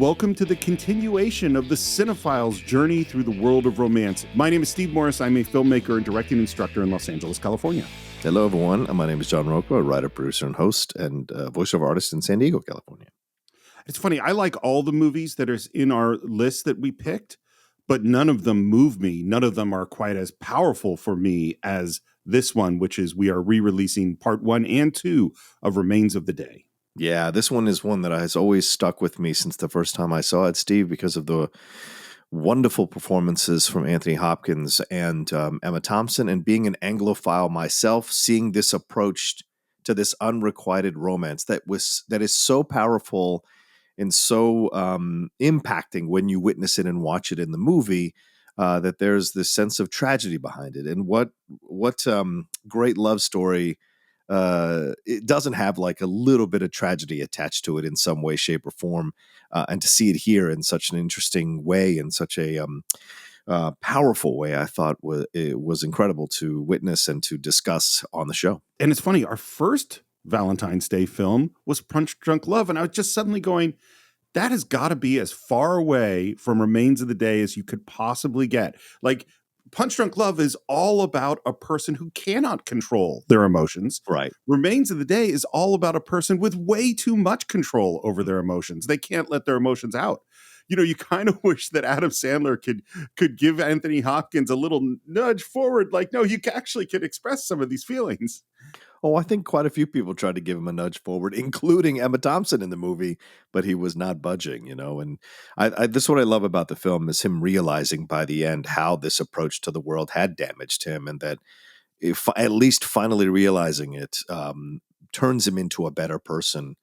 welcome to the continuation of the Cine-Files journey through the world of romance. My name is Steve Morris. I'm a filmmaker and directing instructor in Los Angeles, California. Hello, everyone. My name is John Rocha, a writer, producer, and host, and voiceover artist in San Diego, California. It's funny. I like all the movies that are in our list that we picked, but none of them move me. None of them are quite as powerful for me as this one, which is we are re-releasing part 1 and 2 of Remains of the Day. Yeah, this one is one that has always stuck with me since the first time I saw it, Steve, because of the wonderful performances from Anthony Hopkins and Emma Thompson. And being an Anglophile myself, seeing this approach to this unrequited romance that is so powerful and so impacting when you witness it and watch it in the movie, that there's this sense of tragedy behind it. And what great love story. It doesn't have like a little bit of tragedy attached to it in some way, shape, or form. And to see it here in such an interesting way, in such a powerful way, I thought it was incredible to witness and to discuss on the show. And it's funny, our first Valentine's Day film was Punch Drunk Love. And I was just suddenly going, that has got to be as far away from Remains of the Day as you could possibly get. Like, Punch Drunk Love is all about a person who cannot control their emotions. Right. Remains of the Day is all about a person with way too much control over their emotions. They can't let their emotions out. You know, you kind of wish that Adam Sandler could give Anthony Hopkins a little nudge forward. Like, no, you actually can express some of these feelings. Oh, I think quite a few people tried to give him a nudge forward, including Emma Thompson in the movie, but he was not budging, you know. And this is what I love about the film, is him realizing by the end how this approach to the world had damaged him, and that if at least finally realizing it turns him into a better person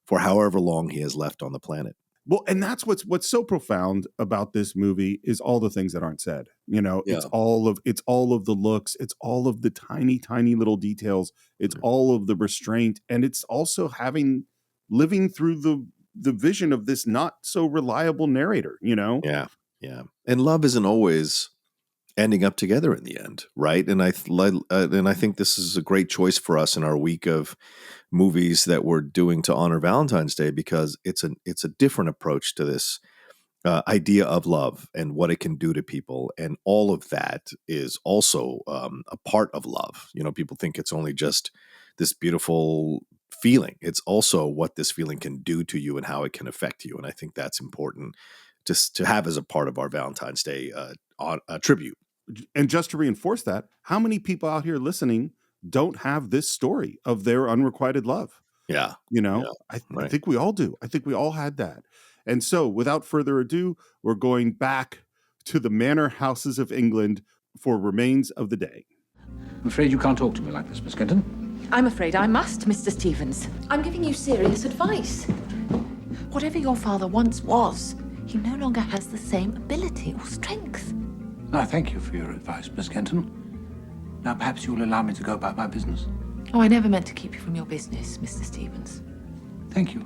for however long he has left on the planet. Well, and that's what's so profound about this movie is all the things that aren't said. You know, Yeah. it's all of the looks, it's all of the tiny, tiny little details, it's all of the restraint, and it's also living through the vision of this not so reliable narrator, you know? Yeah. Yeah. And love isn't always ending up together in the end, right? And I think this is a great choice for us in our week of movies that we're doing to honor Valentine's Day, because it's a different approach to this idea of love and what it can do to people, and all of that is also a part of love. You know, people think it's only just this beautiful feeling. It's also what this feeling can do to you and how it can affect you, and I think that's important just to have as a part of our Valentine's Day tribute. And just to reinforce that, how many people out here listening don't have this story of their unrequited love? Yeah. You know, Yeah, I think we all do. I think we all had that. And so without further ado, we're going back to the manor houses of England for Remains of the Day. I'm afraid you can't talk to me like this, Miss Kenton. I'm afraid I must, Mr. Stevens. I'm giving you serious advice. Whatever your father once was, he no longer has the same ability or strength. I thank you for your advice, Miss Kenton. Now, perhaps you'll allow me to go about my business. Oh, I never meant to keep you from your business, Mr. Stevens. Thank you.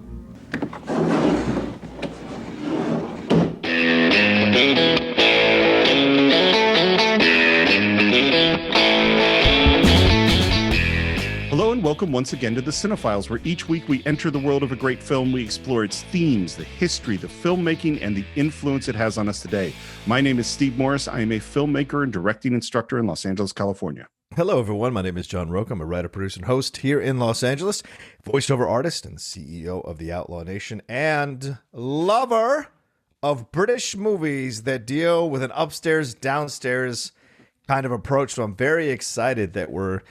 Hello and welcome once again to the Cine-Files, where each week we enter the world of a great film. We explore its themes, the history, the filmmaking, and the influence it has on us today. My name is Steve Morris. I am a filmmaker and directing instructor in Los Angeles, California. Hello, everyone. My name is John Rocha. I'm a writer, producer, and host here in Los Angeles, voiceover artist and CEO of the Outlaw Nation, and lover of British movies that deal with an upstairs, downstairs kind of approach. So I'm very excited that we're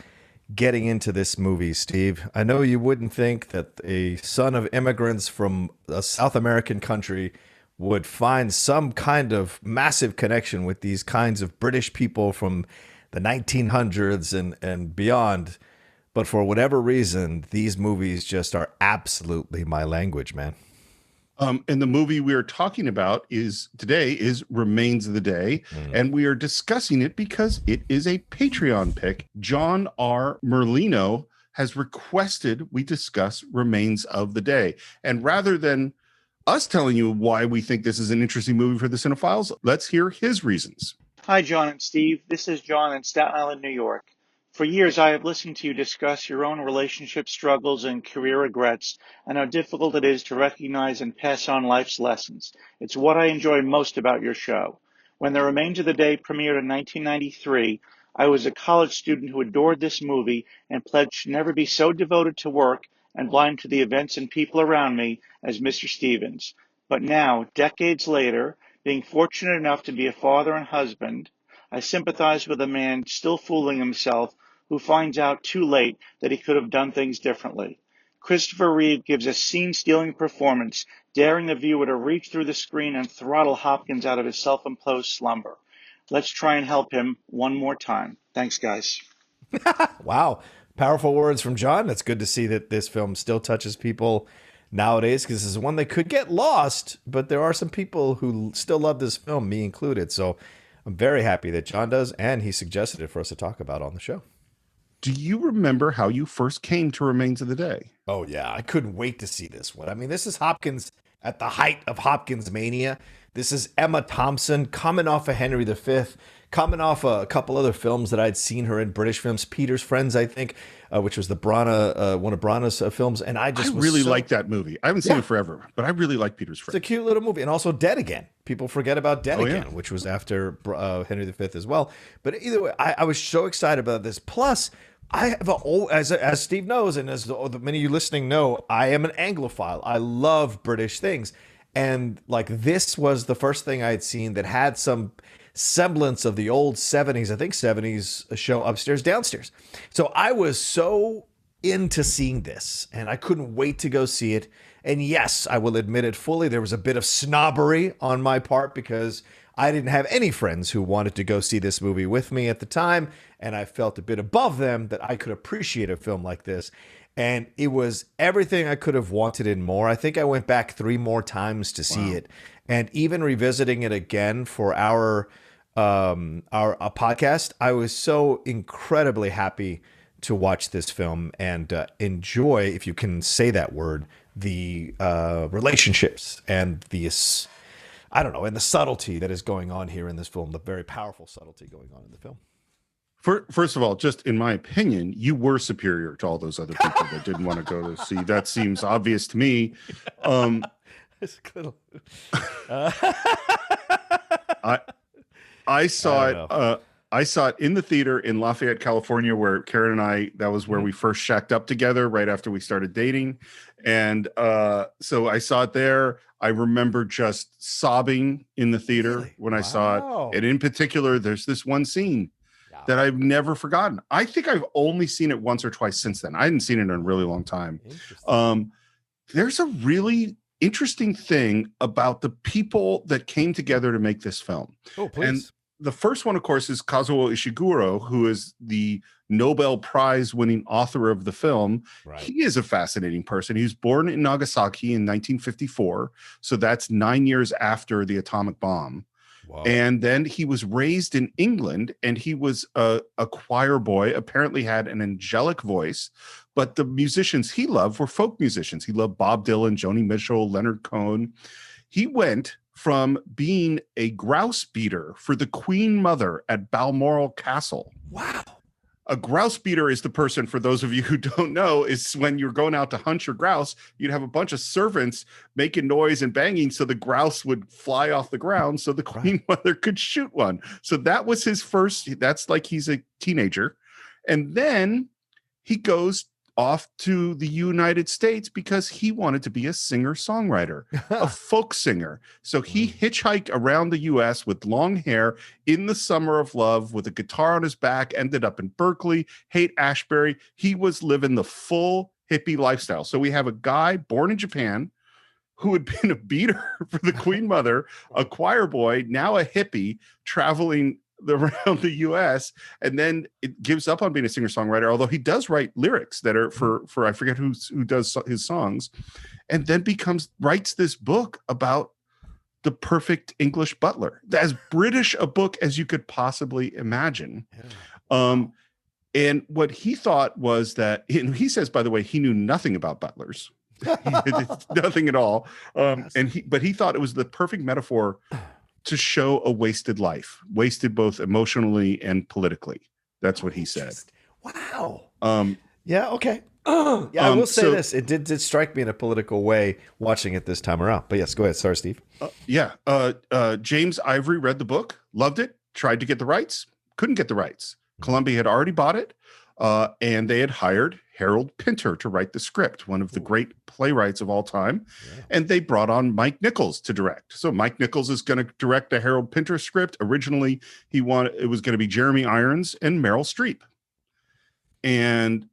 getting into this movie, Steve. I know you wouldn't think that a son of immigrants from a South American country would find some kind of massive connection with these kinds of British people from the 1900s and beyond. But for whatever reason, these movies just are absolutely my language, man. And the movie we are talking about today is Remains of the Day, and we are discussing it because it is a Patreon pick. John R. Merlino has requested we discuss Remains of the Day. And rather than us telling you why we think this is an interesting movie for the Cine-Files, let's hear his reasons. Hi, John and Steve. This is John in Staten Island, New York. For years, I have listened to you discuss your own relationship struggles and career regrets and how difficult it is to recognize and pass on life's lessons. It's what I enjoy most about your show. When The Remains of the Day premiered in 1993, I was a college student who adored this movie and pledged to never be so devoted to work and blind to the events and people around me as Mr. Stevens. But now, decades later, being fortunate enough to be a father and husband, I sympathize with a man still fooling himself who finds out too late that he could have done things differently. Christopher Reeve gives a scene-stealing performance, daring the viewer to reach through the screen and throttle Hopkins out of his self-imposed slumber. Let's try and help him one more time. Thanks, guys. Wow. Powerful words from John. It's good to see that this film still touches people nowadays, because this is one that could get lost, but there are some people who still love this film, me included. So I'm very happy that John does, and he suggested it for us to talk about on the show. Do you remember how you first came to Remains of the Day? Oh, yeah. I couldn't wait to see this one. I mean, this is Hopkins at the height of Hopkins mania. This is Emma Thompson coming off of Henry V, coming off a couple other films that I'd seen her in, British films, Peter's Friends, I think, which was the one of Branagh's films. And I really like that movie. I haven't seen it forever, but I really like Peter's Friends. It's a cute little movie. And also Dead Again. People forget about Dead Again, which was after Henry V as well. But either way, I was so excited about this. Plus, I have as Steve knows, and as the many of you listening know, I am an Anglophile. I love British things. And like, this was the first thing I had seen that had some semblance of the old 70s, I think 70s show Upstairs, Downstairs. So I was so into seeing this, and I couldn't wait to go see it. And yes, I will admit it fully, there was a bit of snobbery on my part because I didn't have any friends who wanted to go see this movie with me at the time, and I felt a bit above them that I could appreciate a film like this. And it was everything I could have wanted and more. I think I went back 3 more times to see it, and even revisiting it again for our podcast, I was so incredibly happy to watch this film and enjoy, if you can say that word, the relationships and the, I don't know, and the subtlety that is going on here in this film, the very powerful subtlety going on in the film. First of all, just in my opinion, you were superior to all those other people that didn't want to go to see. That seems obvious to me. I saw it. I saw it in the theater in Lafayette, California, where Karen and I, that was where we first shacked up together right after we started dating. And so I saw it there. I remember just sobbing in the theater when I saw it. And in particular, there's this one scene that I've never forgotten. I think I've only seen it once or twice since then. I hadn't seen it in a really long time. There's a really interesting thing about the people that came together to make this film. Oh, please. And the first one, of course, is Kazuo Ishiguro, who is the Nobel Prize winning author of the film. Right. He is a fascinating person. He was born in Nagasaki in 1954. So that's 9 years after the atomic bomb. Wow. And then he was raised in England, and he was a choir boy, apparently had an angelic voice, but the musicians he loved were folk musicians. He loved Bob Dylan, Joni Mitchell, Leonard Cohen. He went from being a grouse beater for the Queen Mother at Balmoral Castle. Wow. A grouse beater is the person, for those of you who don't know, is when you're going out to hunt your grouse, you'd have a bunch of servants making noise and banging so the grouse would fly off the ground so the Queen Mother could shoot one. So that was his first, that's like he's a teenager. And then he goes off to the United States because he wanted to be a singer-songwriter, a folk singer. So he hitchhiked around the U.S. with long hair in the summer of love with a guitar on his back, ended up in Berkeley, Haight-Ashbury. He was living the full hippie lifestyle. So we have a guy born in Japan who had been a beater for the Queen Mother, a choir boy, now a hippie, traveling around the US, and then it gives up on being a singer-songwriter, although he does write lyrics that are for I forget who does his songs, and then writes this book about the perfect English butler, as British a book as you could possibly imagine. And what he thought was that, and he says, by the way, he knew nothing about butlers. Nothing at all. But he thought it was the perfect metaphor to show a wasted life, wasted both emotionally and politically. That's what he said. Wow. Um, Yeah. Okay. Yeah, I will say this: it did strike me in a political way watching it this time around. But yes, go ahead. Sorry, Steve. James Ivory read the book, loved it, tried to get the rights, couldn't get the rights. Columbia had already bought it, and they had hired Harold Pinter to write the script, one of the great playwrights of all time. Yeah. And they brought on Mike Nichols to direct. So Mike Nichols is going to direct the Harold Pinter script. Originally, it was going to be Jeremy Irons and Meryl Streep. And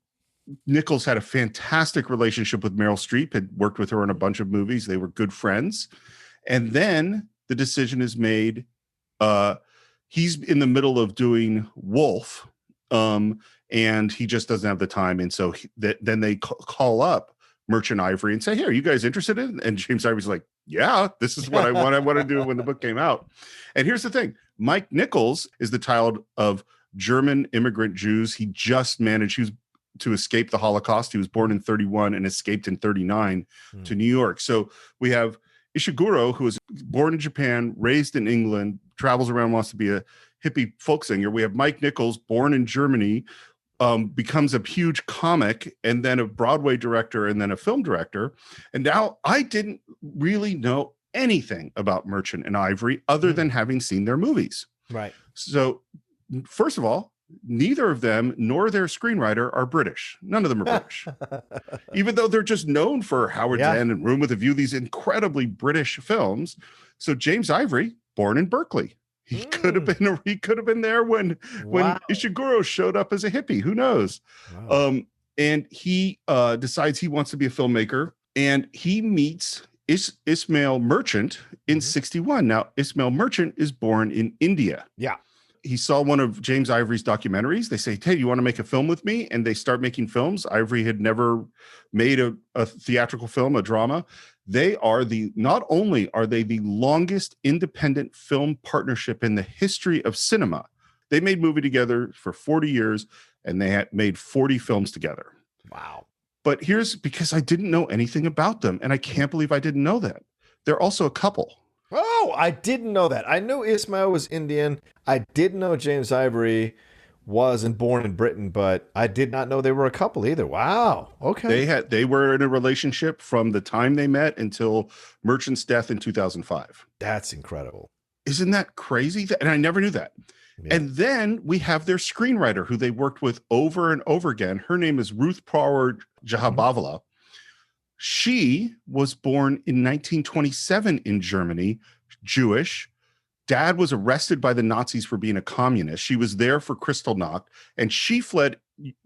Nichols had a fantastic relationship with Meryl Streep, had worked with her in a bunch of movies. They were good friends. And then the decision is made. He's in the middle of doing Wolf, and he just doesn't have the time. And so then they call up Merchant Ivory and say, "Hey, are you guys interested in?" And James Ivory's like, "Yeah, this is what I want. I want to do when the book came out." And here's the thing. Mike Nichols is the child of German immigrant Jews. He just managed to escape the Holocaust. He was born in 1931 and escaped in 1939 to New York. So we have Ishiguro, who was born in Japan, raised in England, travels around, wants to be a hippie folk singer. We have Mike Nichols, born in Germany, becomes a huge comic and then a Broadway director and then a film director. And now I didn't really know anything about Merchant and Ivory other than having seen their movies. Right. So first of all, neither of them nor their screenwriter are British. None of them are British, even though they're just known for Howard's End and Room with a View, these incredibly British films. So James Ivory, born in Berkeley, he could have been there when Ishiguro showed up as a hippie. Who knows? Wow. And he decides he wants to be a filmmaker, and he meets Ismail Merchant in 1961. Now, Ismail Merchant is born in India. Yeah. He saw one of James Ivory's documentaries. They say, "Hey, you want to make a film with me?" And they start making films. Ivory had never made a theatrical film, a drama. Not only are they the longest independent film partnership in the history of cinema. They made movie together for 40 years, and they had made 40 films together. Wow. But because I didn't know anything about them, and I can't believe I didn't know that. They're also a couple. Oh, I didn't know that. I knew Ismail was Indian. I didn't know James Ivory wasn't born in Britain, but I did not know they were a couple either. Wow. Okay. They were in a relationship from the time they met until Merchant's death in 2005. That's incredible. Isn't that crazy? And I never knew that. Yeah. And then we have their screenwriter who they worked with over and over again. Her name is Ruth Power Jahabavala. She was born in 1927 in Germany, Jewish. Dad was arrested by the Nazis for being a communist. She was there for Kristallnacht, and she fled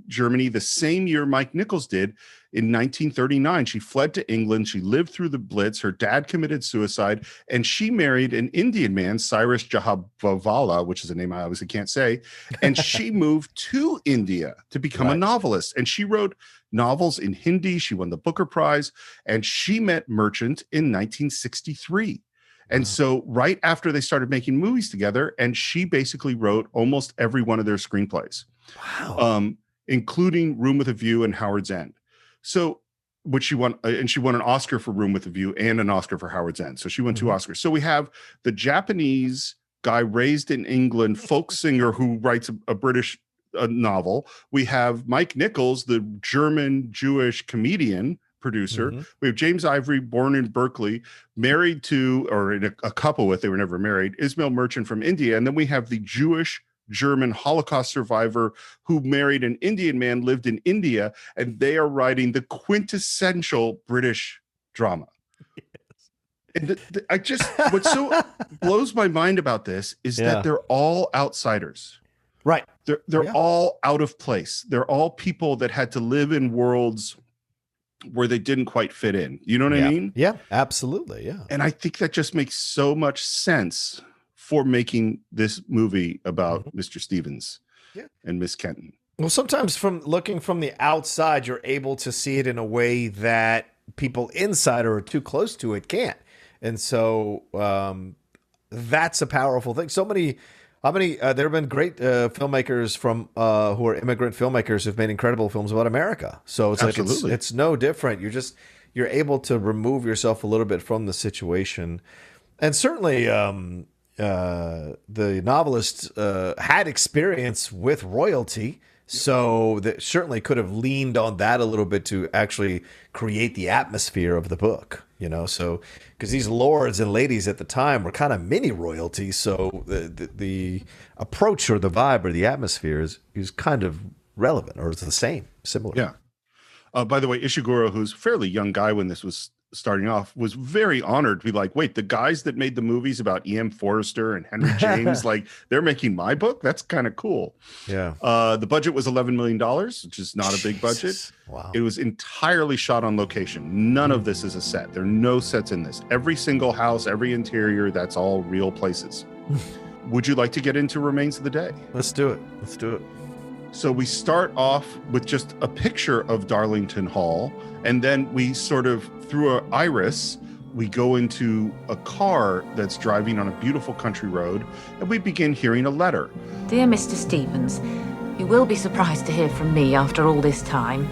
Germany the same year Mike Nichols did in 1939. She fled to England. She lived through the Blitz. Her dad committed suicide, and she married an Indian man, Cyrus Jahabavala, which is a name I obviously can't say, and she moved to India to become a novelist, and she wrote novels in Hindi. She won the Booker Prize, and she met Merchant in 1963. And so right after they started making movies together, and she basically wrote almost every one of their screenplays. Wow. Including Room with a View and Howard's End. So, which she won, and she won an Oscar for Room with a View and an Oscar for Howard's End. So she won 2 Oscars. So we have the Japanese guy raised in England, folk singer who writes a British novel. We have Mike Nichols, the German Jewish comedian producer. We have James Ivory, born in Berkeley, married to, or in a couple with, they were never married, Ismail Merchant from India. And then we have the Jewish German Holocaust survivor who married an Indian man, lived in India, and they are writing the quintessential British drama. And what so blows my mind about this is that they're all outsiders. Right. They're all out of place. They're all people that had to live in worlds where they didn't quite fit in. You know what I mean? Yeah, absolutely. Yeah. And I think that just makes so much sense for making this movie about Mr. Stevens and Miss Kenton. Well, sometimes from looking from the outside, you're able to see it in a way that people inside or too close to it can't. And so that's a powerful thing. There have been great filmmakers from who are immigrant filmmakers who've made incredible films about America. So it's Absolutely. like it's no different. You're able to remove yourself a little bit from the situation, and certainly the novelist had experience with royalty. So that certainly could have leaned on that a little bit to actually create the atmosphere of the book, so because these lords and ladies at the time were kind of mini royalty. So the approach or the vibe or the atmosphere is kind of relevant, or it's the same, similar. Yeah. By the way, Ishiguro, who's a fairly young guy when this was starting off, was very honored to be like, wait, the guys that made the movies about E.M. Forrester and Henry James, like they're making my book? That's kind of cool. Yeah. The budget was $11 million, which is not a big budget. Wow. It was entirely shot on location. None of this is a set. There are no sets in this. Every single house, every interior, that's all real places. Would you like to get into Remains of the Day? Let's do it. So we start off with just a picture of Darlington Hall, and then we sort of, through an iris, we go into a car that's driving on a beautiful country road, and we begin hearing a letter. Dear Mr. Stevens, you will be surprised to hear from me after all this time.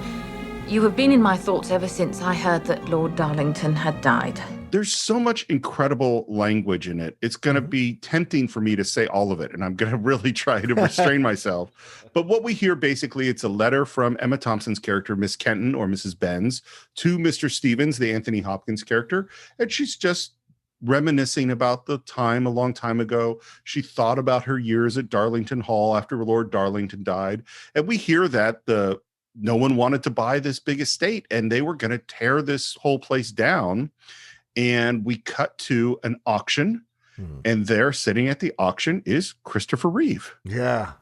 You have been in my thoughts ever since I heard that Lord Darlington had died. There's so much incredible language in it. It's going to be tempting for me to say all of it, and I'm going to really try to restrain myself. But what we hear, basically, it's a letter from Emma Thompson's character, Miss Kenton or Mrs. Benz, to Mr. Stevens, the Anthony Hopkins character. And she's just reminiscing about the time a long time ago. She thought about her years at Darlington Hall after Lord Darlington died. And we hear that no one wanted to buy this big estate, and they were going to tear this whole place down. And we cut to an auction, and there, sitting at the auction, is Christopher Reeve. Yeah.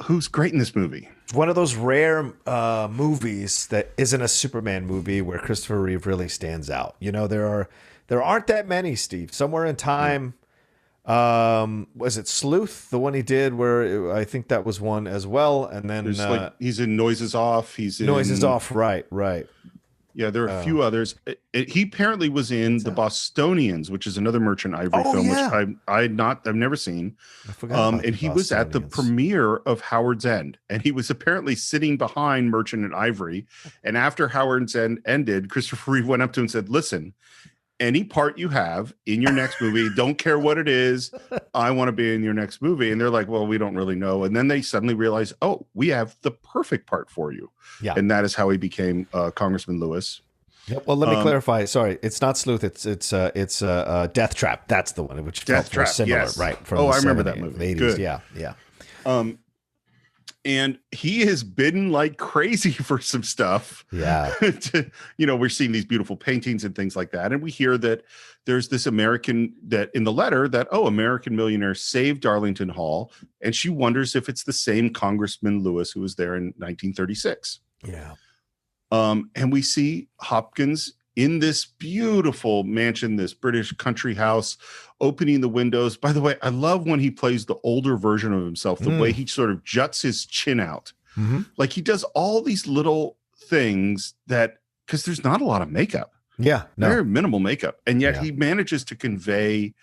Who's great in this movie. One of those rare movies that isn't a Superman movie where Christopher Reeve really stands out. There aren't that many, Steve. Somewhere in Time, was it Sleuth, the one he did, where I think that was one as well. And then he's in Noises Off. Noises Off, right. Yeah, there are a few others. He apparently was in The Bostonians, which is another Merchant Ivory film, which I've never seen. And he was at the premiere of Howard's End, and he was apparently sitting behind Merchant and Ivory. And after Howard's End ended, Christopher Reeve went up to him and said, "Listen, any part you have in your next movie, don't care what it is, I want to be in your next movie." And they're like, "Well, we don't really know." And then they suddenly realize, "Oh, we have the perfect part for you." Yeah. And that is how he became Congressman Lewis. Yep. Well, let me clarify. Sorry, it's not Sleuth. It's Death Trap. That's the one, which Death Trap, similar, yes. right? From I the remember that 70s, movie. 80s. Good. Yeah. And he has bidden like crazy for some stuff. Yeah. We're seeing these beautiful paintings and things like that. And we hear that there's this American that in the letter that, American millionaire saved Darlington Hall. And she wonders if it's the same Congressman Lewis who was there in 1936. Yeah. And we see Hopkins in this beautiful mansion, this British country house, opening the windows. By the way, I love when he plays the older version of himself, the way he sort of juts his chin out. Mm-hmm. Like he does all these little things because there's not a lot of makeup. Yeah. No. Very minimal makeup. And yet he manages to convey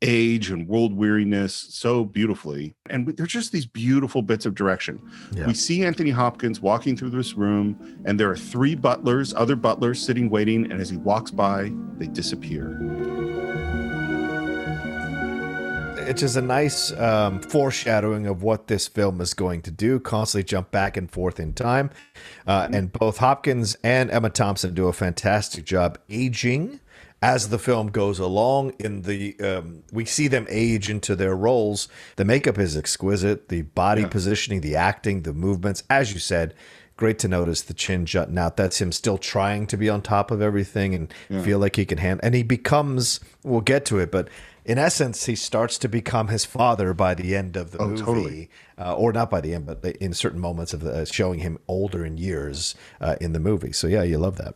age and world weariness so beautifully. And there's just these beautiful bits of direction. Yeah. We see Anthony Hopkins walking through this room, and there are three other butlers sitting waiting. And as he walks by, they disappear. It's just a nice foreshadowing of what this film is going to do, constantly jump back and forth in time. And both Hopkins and Emma Thompson do a fantastic job aging as the film goes along. We see them age into their roles. The makeup is exquisite, the body positioning, the acting, the movements. As you said, great to notice the chin jutting out. That's him still trying to be on top of everything and feel like he can handle. And he becomes, we'll get to it, but in essence, he starts to become his father by the end of the movie. Totally. Or not by the end, but in certain moments of showing him older in years in the movie. So yeah, you love that.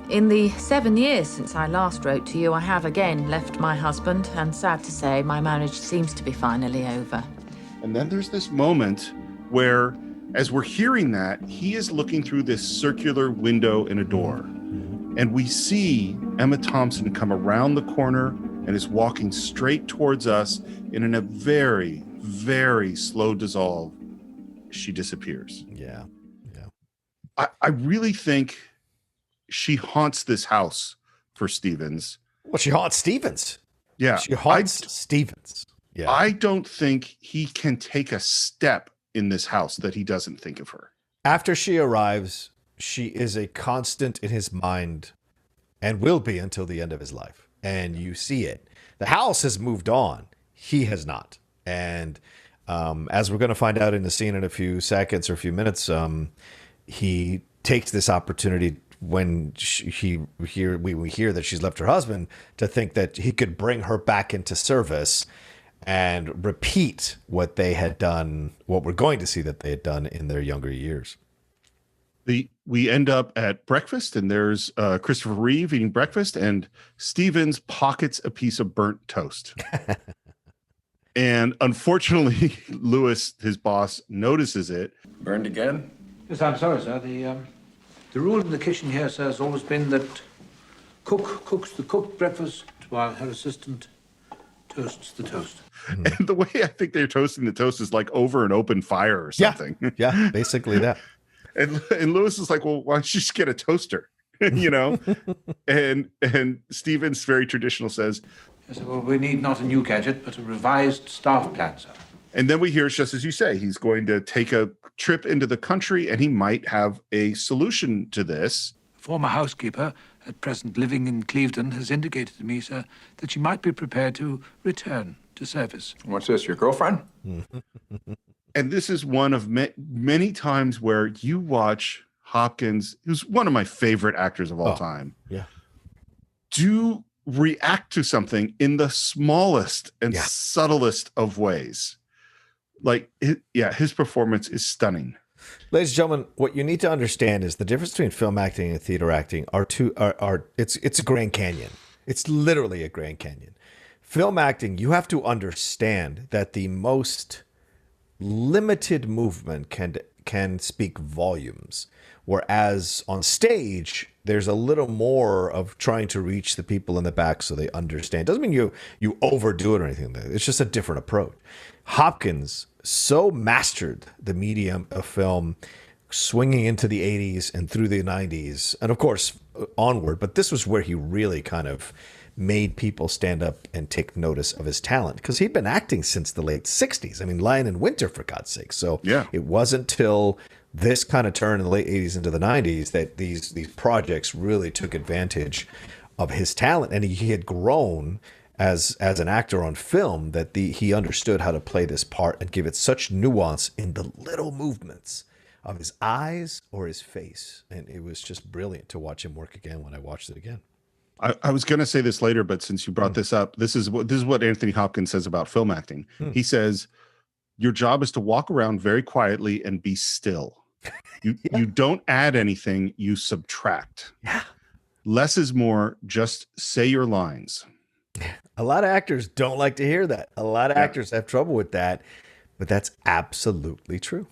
In the 7 years since I last wrote to you, I have again left my husband, and sad to say, my marriage seems to be finally over. And then there's this moment where, as we're hearing that, he is looking through this circular window in a door. And we see Emma Thompson come around the corner and is walking straight towards us, and in a very, very slow dissolve, she disappears. Yeah. I really think she haunts this house for Stevens. Well, she haunts Stevens. Yeah. She haunts Stevens. Yeah. I don't think he can take a step in this house that he doesn't think of her. After she arrives, she is a constant in his mind and will be until the end of his life. And you see it. The house has moved on. He has not. And as we're going to find out in the scene in a few seconds or a few minutes, he takes this opportunity when we hear that she's left her husband to think that he could bring her back into service and repeat what they had done, what we're going to see that they had done in their younger years. We end up at breakfast, and there's Christopher Reeve eating breakfast, and Stevens pockets a piece of burnt toast. And unfortunately, Lewis, his boss, notices it. Burned again? Yes, I'm sorry, sir. The rule in the kitchen here, sir, has always been that cook cooks the cooked breakfast while her assistant toasts the toast. And the way I think they're toasting the toast is like over an open fire or something. Yeah, basically that. And Lewis is like, well, why don't you just get a toaster? And Stevens, very traditional, says, Yes, well, we need not a new gadget, but a revised staff plan, sir. and then we hear, it's just as you say, he's going to take a trip into the country, and he might have a solution to this. A former housekeeper, at present living in Clevedon, has indicated to me, sir, that she might be prepared to return to service. What's this, your girlfriend? And this is one of many times where you watch Hopkins, who's one of my favorite actors of all time, do react to something in the smallest and subtlest of ways. Like, his performance is stunning. Ladies and gentlemen, what you need to understand is the difference between film acting and theater acting it's a Grand Canyon. It's literally a Grand Canyon. Film acting, you have to understand that the most limited movement can speak volumes, whereas on stage there's a little more of trying to reach the people in the back so they understand. Doesn't mean you overdo it or anything. It's just a different approach. Hopkins so mastered the medium of film, swinging into the 80s and through the 90s, and of course onward, but this was where he really kind of made people stand up and take notice of his talent, because he'd been acting since the late 60s. I mean, Lion in Winter, for God's sake. So it wasn't till this kind of turn in the late 80s into the 90s that these projects really took advantage of his talent. And he had grown as an actor on film that he understood how to play this part and give it such nuance in the little movements of his eyes or his face. And it was just brilliant to watch him work again when I watched it again. I was going to say this later, but since you brought this up, this is what Anthony Hopkins says about film acting. He says, your job is to walk around very quietly and be still. You don't add anything, you subtract. Yeah. Less is more, just say your lines. A lot of actors don't like to hear that. A lot of actors have trouble with that, but that's absolutely true.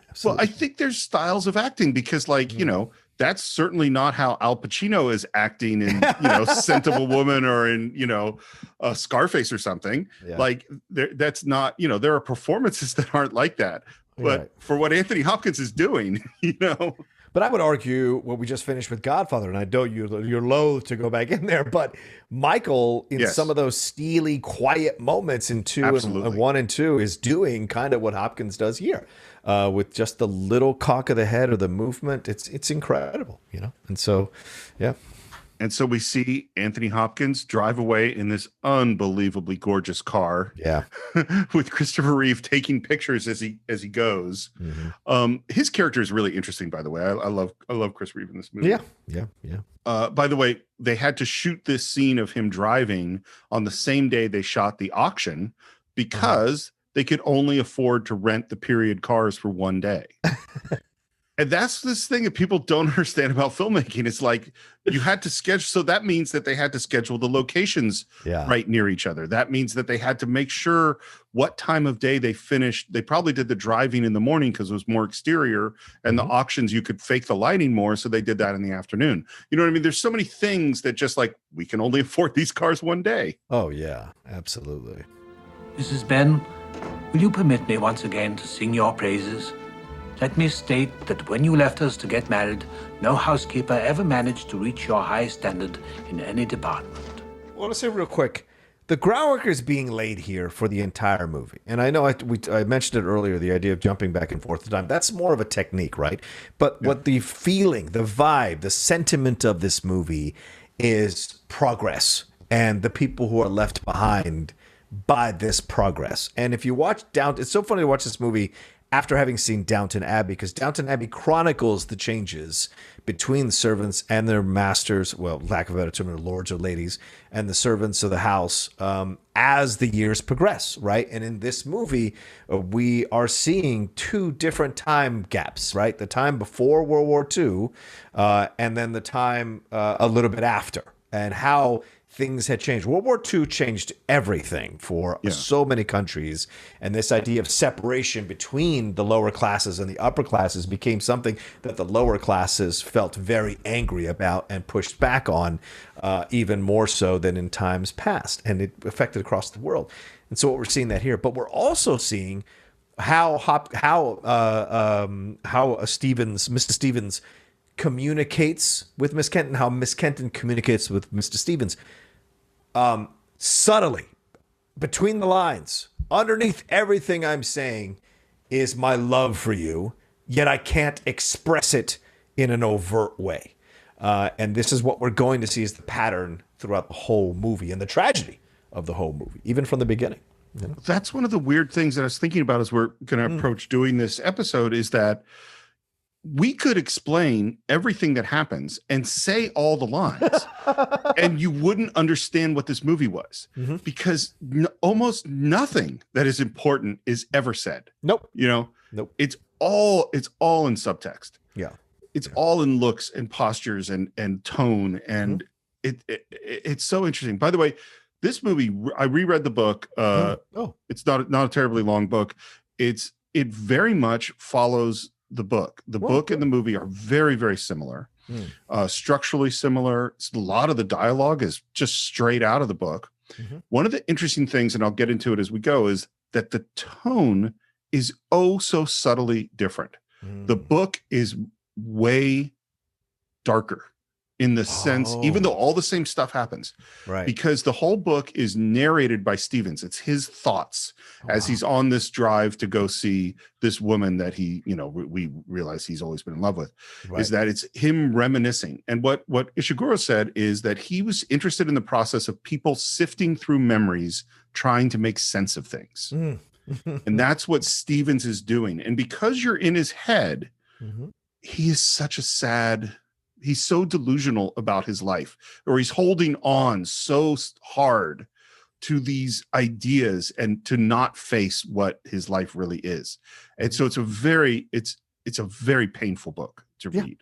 Absolutely. Well, I think there's styles of acting because, like, that's certainly not how Al Pacino is acting in, Scent of a Woman or in, Scarface or something. Yeah. Like, that's not, there are performances that aren't like that. But for what Anthony Hopkins is doing, But I would argue what we just finished with Godfather, and I know you're loath to go back in there, but Michael, in some of those steely, quiet moments in 1 and 2, is doing kind of what Hopkins does here, with just the little cock of the head or the movement. It's incredible, And so, And so we see Anthony Hopkins drive away in this unbelievably gorgeous car. Yeah. With Christopher Reeve taking pictures as he goes. Mm-hmm. His character is really interesting, by the way. I love Chris Reeve in this movie. Yeah. By the way, they had to shoot this scene of him driving on the same day they shot the auction because they could only afford to rent the period cars for one day. And that's this thing that people don't understand about filmmaking. It's like you had to schedule. So that means that they had to schedule the locations right near each other. That means that they had to make sure what time of day they finished. They probably did the driving in the morning because it was more exterior, and the auctions, you could fake the lighting more. So they did that in the afternoon. You know what I mean? There's so many things that just like, we can only afford these cars one day. Oh, yeah, absolutely. Mrs. Ben, will you permit me once again to sing your praises? Let me state that when you left us to get married, no housekeeper ever managed to reach your high standard in any department. I want to say real quick, The groundwork is being laid here for the entire movie. And I know I mentioned it earlier, the idea of jumping back and forth in time. That's more of a technique, right? But what the feeling, the vibe, the sentiment of this movie is progress and the people who are left behind by this progress. And if you watch it's so funny to watch this movie after having seen Downton Abbey, because Downton Abbey chronicles the changes between the servants and their masters, well, lack of a better term, their lords or ladies, and the servants of the house as the years progress, right? And in this movie, we are seeing two different time gaps, right? The time before World War II and then the time a little bit after, and how things had changed. World War II changed everything for so many countries. And this idea of separation between the lower classes and the upper classes became something that the lower classes felt very angry about and pushed back on, even more so than in times past. And it affected across the world. And so what we're seeing that here, but we're also seeing how Mrs. Stevens communicates with Miss Kenton, how Miss Kenton communicates with Mr. Stevens. Subtly, between the lines, underneath everything I'm saying is my love for you, yet I can't express it in an overt way. And this is what we're going to see as the pattern throughout the whole movie and the tragedy of the whole movie, even from the beginning. You know? That's one of the weird things that I was thinking about as we're going to approach doing this episode, is that we could explain everything that happens and say all the lines and you wouldn't understand what this movie was, because almost nothing that is important is ever said. Nope. You know, Nope. It's all in subtext. Yeah. It's all in looks and postures and tone. And it's so interesting. By the way, this movie, I reread the book. It's not a terribly long book. It very much follows the book. The book and the movie are very, very similar, structurally similar. A lot of the dialogue is just straight out of the book. One of the interesting things, and I'll get into it as we go, is that the tone is so subtly different. The book is way darker in the sense, even though all the same stuff happens, right? Because the whole book is narrated by Stevens. It's his thoughts as he's on this drive to go see this woman that he, we realize he's always been in love with, is that it's him reminiscing. And what Ishiguro said is that he was interested in the process of people sifting through memories, trying to make sense of things. And that's what Stevens is doing. And because you're in his head, he is he's so delusional about his life, or he's holding on so hard to these ideas and to not face what his life really is. And so it's a very painful book to read.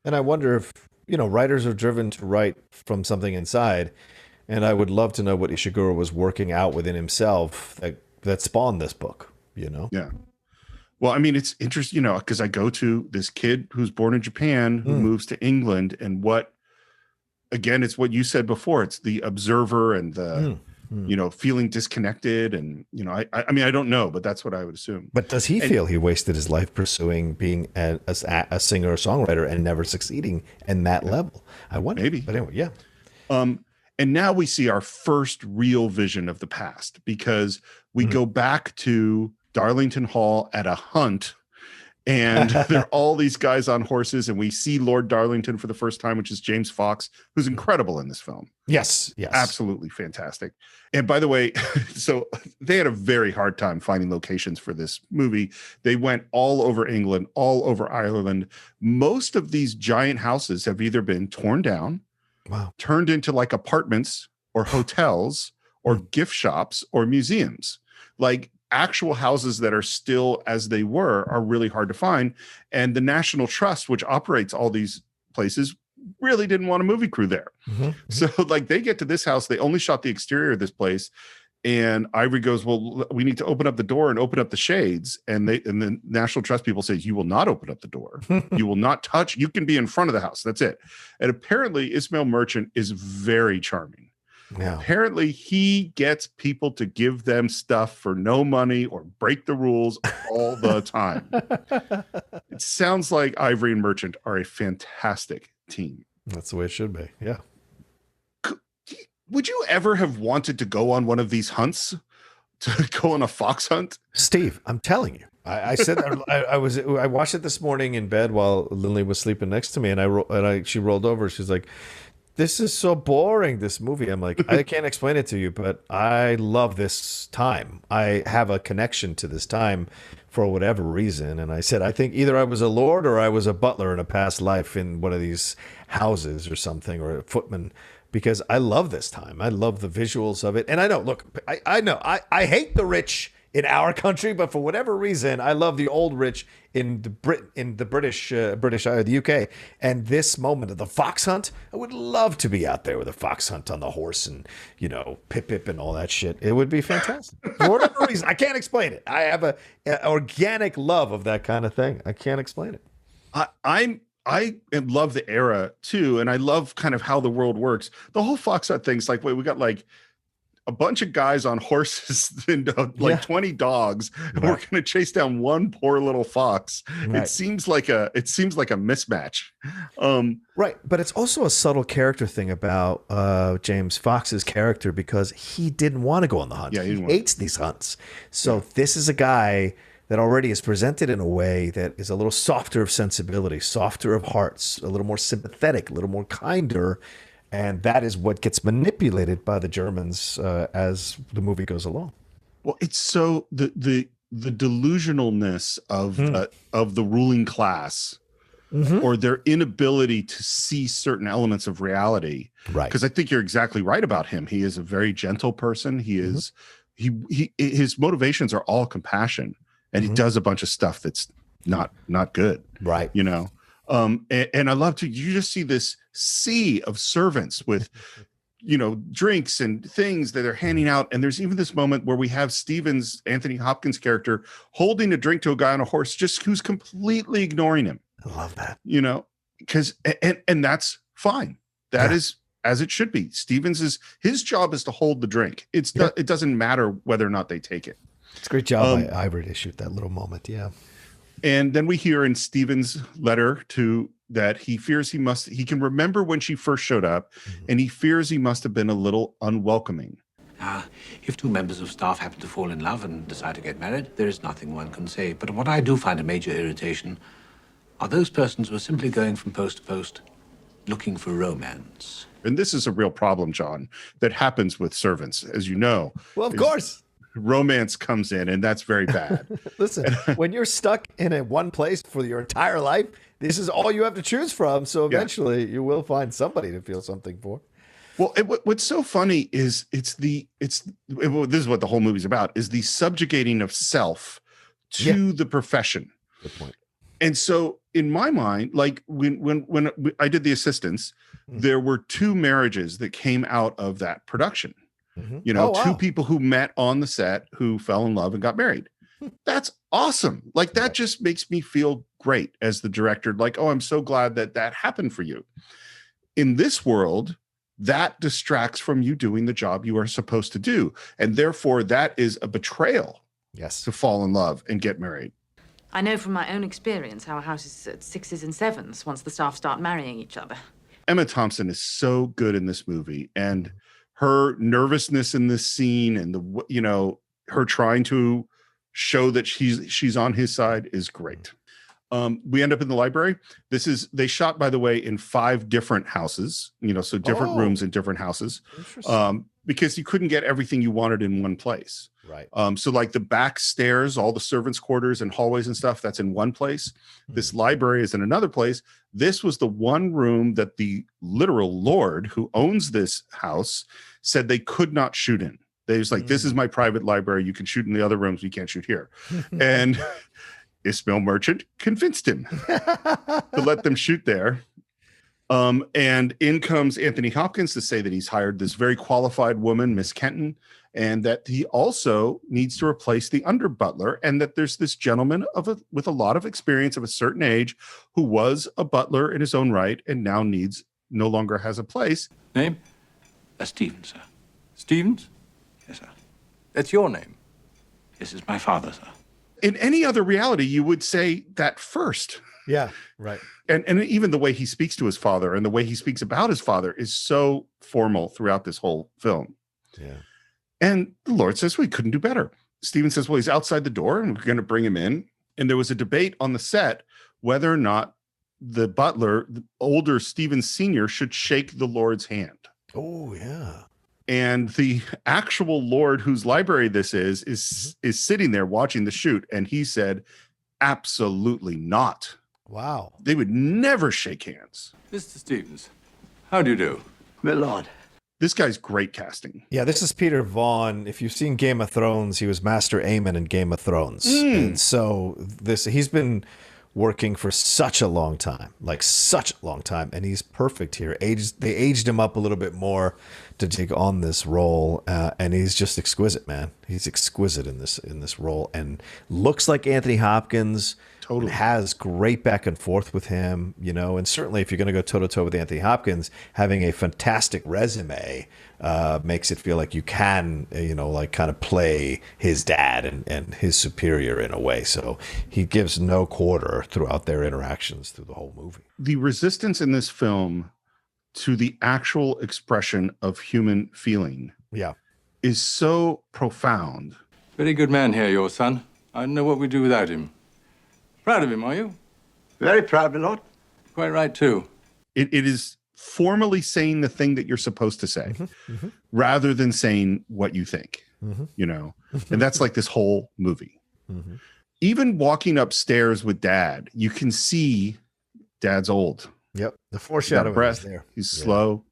And I wonder if, writers are driven to write from something inside. And I would love to know what Ishiguro was working out within himself that spawned this book, Yeah. Well, I mean, it's interesting, because I go to this kid who's born in Japan who moves to England, and again, it's what you said before. It's the observer and the, feeling disconnected. And, I mean, I don't know, but that's what I would assume. But does he feel he wasted his life pursuing being a singer or songwriter and never succeeding in that level? I wonder. Maybe. But anyway, yeah. And now we see our first real vision of the past, because we go back to Darlington Hall at a hunt, and there are all these guys on horses, and we see Lord Darlington for the first time, which is James Fox, who's incredible in this film. Yes. Absolutely fantastic. And by the way, so they had a very hard time finding locations for this movie. They went all over England, all over Ireland. Most of these giant houses have either been torn down, turned into like apartments or hotels or gift shops or museums. Like, actual houses that are still as they were are really hard to find. And the National Trust, which operates all these places, really didn't want a movie crew there. So like, they get to this house, they only shot the exterior of this place. And Ivory goes, well, we need to open up the door and open up the shades. And the National Trust people say, you will not open up the door. You will not touch. You can be in front of the house. That's it. And apparently Ismail Merchant is very charming. Yeah. Apparently he gets people to give them stuff for no money or break the rules all the time. It sounds like Ivory and Merchant are a fantastic team. That's the way it should be. Yeah. would you ever have wanted to go on one of these hunts? To go on a fox hunt? Steve, I'm telling you. I said I watched it this morning in bed while Lily was sleeping next to me, and she rolled over. She's like, "This is so boring, this movie." I'm like, "I can't explain it to you, but I love this time. I have a connection to this time for whatever reason." And I said, "I think either I was a lord or I was a butler in a past life in one of these houses or something, or a footman." Because I love this time. I love the visuals of it. And I know, look, I know, I hate the rich in our country, but for whatever reason, I love the old rich in the British the UK. And this moment of the fox hunt, I would love to be out there with a fox hunt on the horse and, pip and all that shit. It would be fantastic. For whatever reason, I can't explain it. I have an organic love of that kind of thing. I can't explain it. I love the era too, and I love kind of how the world works. The whole fox hunt thing's like, wait, we got like a bunch of guys on horses and 20 dogs, and we're going to chase down one poor little fox. Right. It seems like a mismatch. Right, but it's also a subtle character thing about James Fox's character, because he didn't want to go on the hunt. Yeah, he hates these hunts. So this is a guy that already is presented in a way that is a little softer of sensibility, softer of hearts, a little more sympathetic, a little more kinder. And that is what gets manipulated by the Germans as the movie goes along. Well, it's so the delusionalness of the ruling class, or their inability to see certain elements of reality. Right. Because I think you're exactly right about him. He is a very gentle person. He is his motivations are all compassion. And he does a bunch of stuff that's not good. Right. And I love you just see this sea of servants with, drinks and things that they're handing out. And there's even this moment where we have Anthony Hopkins' character holding a drink to a guy on a horse, just who's completely ignoring him. I love that. Because, and that's fine. That is as it should be. His job is to hold the drink. It doesn't matter whether or not they take it. It's a great job by Ivory to shoot that little moment, yeah. And then we hear in Stephen's letter that he fears he can remember when she first showed up, and he fears he must have been a little unwelcoming. If two members of staff happen to fall in love and decide to get married, there is nothing one can say. But what I do find a major irritation are those persons who are simply going from post to post looking for romance. And this is a real problem, John, that happens with servants, as you know. Well, of course. Romance comes in, and that's very bad. Listen, when you're stuck in one place for your entire life, this is all you have to choose from. So eventually you will find somebody to feel something for. Well, what's so funny is this is what the whole movie's about, is the subjugating of self to the profession. Good point. And so in my mind, like when I did The Assistants, there were 2 marriages that came out of that production. Two people who met on the set who fell in love and got married. That's awesome. Like that just makes me feel great as the director. Like, oh, I'm so glad that happened for you. In this world, that distracts from you doing the job you are supposed to do. And therefore that is a betrayal. Yes. To fall in love and get married. I know from my own experience how a house is at 6s and 7s once the staff start marrying each other. Emma Thompson is so good in this movie, and her nervousness in this scene and her trying to show that she's on his side is great. We end up in the library. They shot, by the way, in 5 different houses, so different rooms in different houses, because you couldn't get everything you wanted in one place. Right. So like the back stairs, all the servants' quarters and hallways and stuff, that's in one place. This library is in another place. This was the one room that the literal lord who owns this house said they could not shoot in. They was like, this is my private library. You can shoot in the other rooms. You can't shoot here. And Ismail Merchant convinced him to let them shoot there. And in comes Anthony Hopkins to say that he's hired this very qualified woman, Miss Kenton, and that he also needs to replace the under butler, and that there's this gentleman with a lot of experience of a certain age who was a butler in his own right and now no longer has a place. Name? Stevens, sir. Stevens? Yes, sir. That's your name? This is my father, sir. In any other reality, you would say that first. Yeah, right. And even the way he speaks to his father and the way he speaks about his father is so formal throughout this whole film. Yeah. And the Lord says, we couldn't do better. Stephen says, well, he's outside the door and we're going to bring him in. And there was a debate on the set whether or not the butler, the older Stephen Sr., should shake the Lord's hand. Oh, yeah. And the actual Lord whose library this is sitting there watching the shoot. And he said, absolutely not. Wow. They would never shake hands. Mr. Stevens, how do you do? My lord. This guy's great casting. Yeah, this is Peter Vaughan. If you've seen Game of Thrones, he was Master Aemon in Game of Thrones. And so he's been working for such a long time, and he's perfect here. They aged him up a little bit more to take on this role, and he's just exquisite, man. He's exquisite in this role, and looks like Anthony Hopkins. Totally has great back and forth with him, and certainly if you're going to go toe to toe with Anthony Hopkins, having a fantastic resume makes it feel like you can, kind of play his dad and his superior in a way. So he gives no quarter throughout their interactions through the whole movie. The resistance in this film to the actual expression of human feeling, is so profound. Very good man here, your son. I don't know what we'd do without him. Proud of him, are you? Very proud, my lord. Quite right, too. It is formally saying the thing that you're supposed to say, rather than saying what you think, and that's like this whole movie. Even walking upstairs with Dad, you can see Dad's old. Yep, the foreshadowing breath is there. He's slow.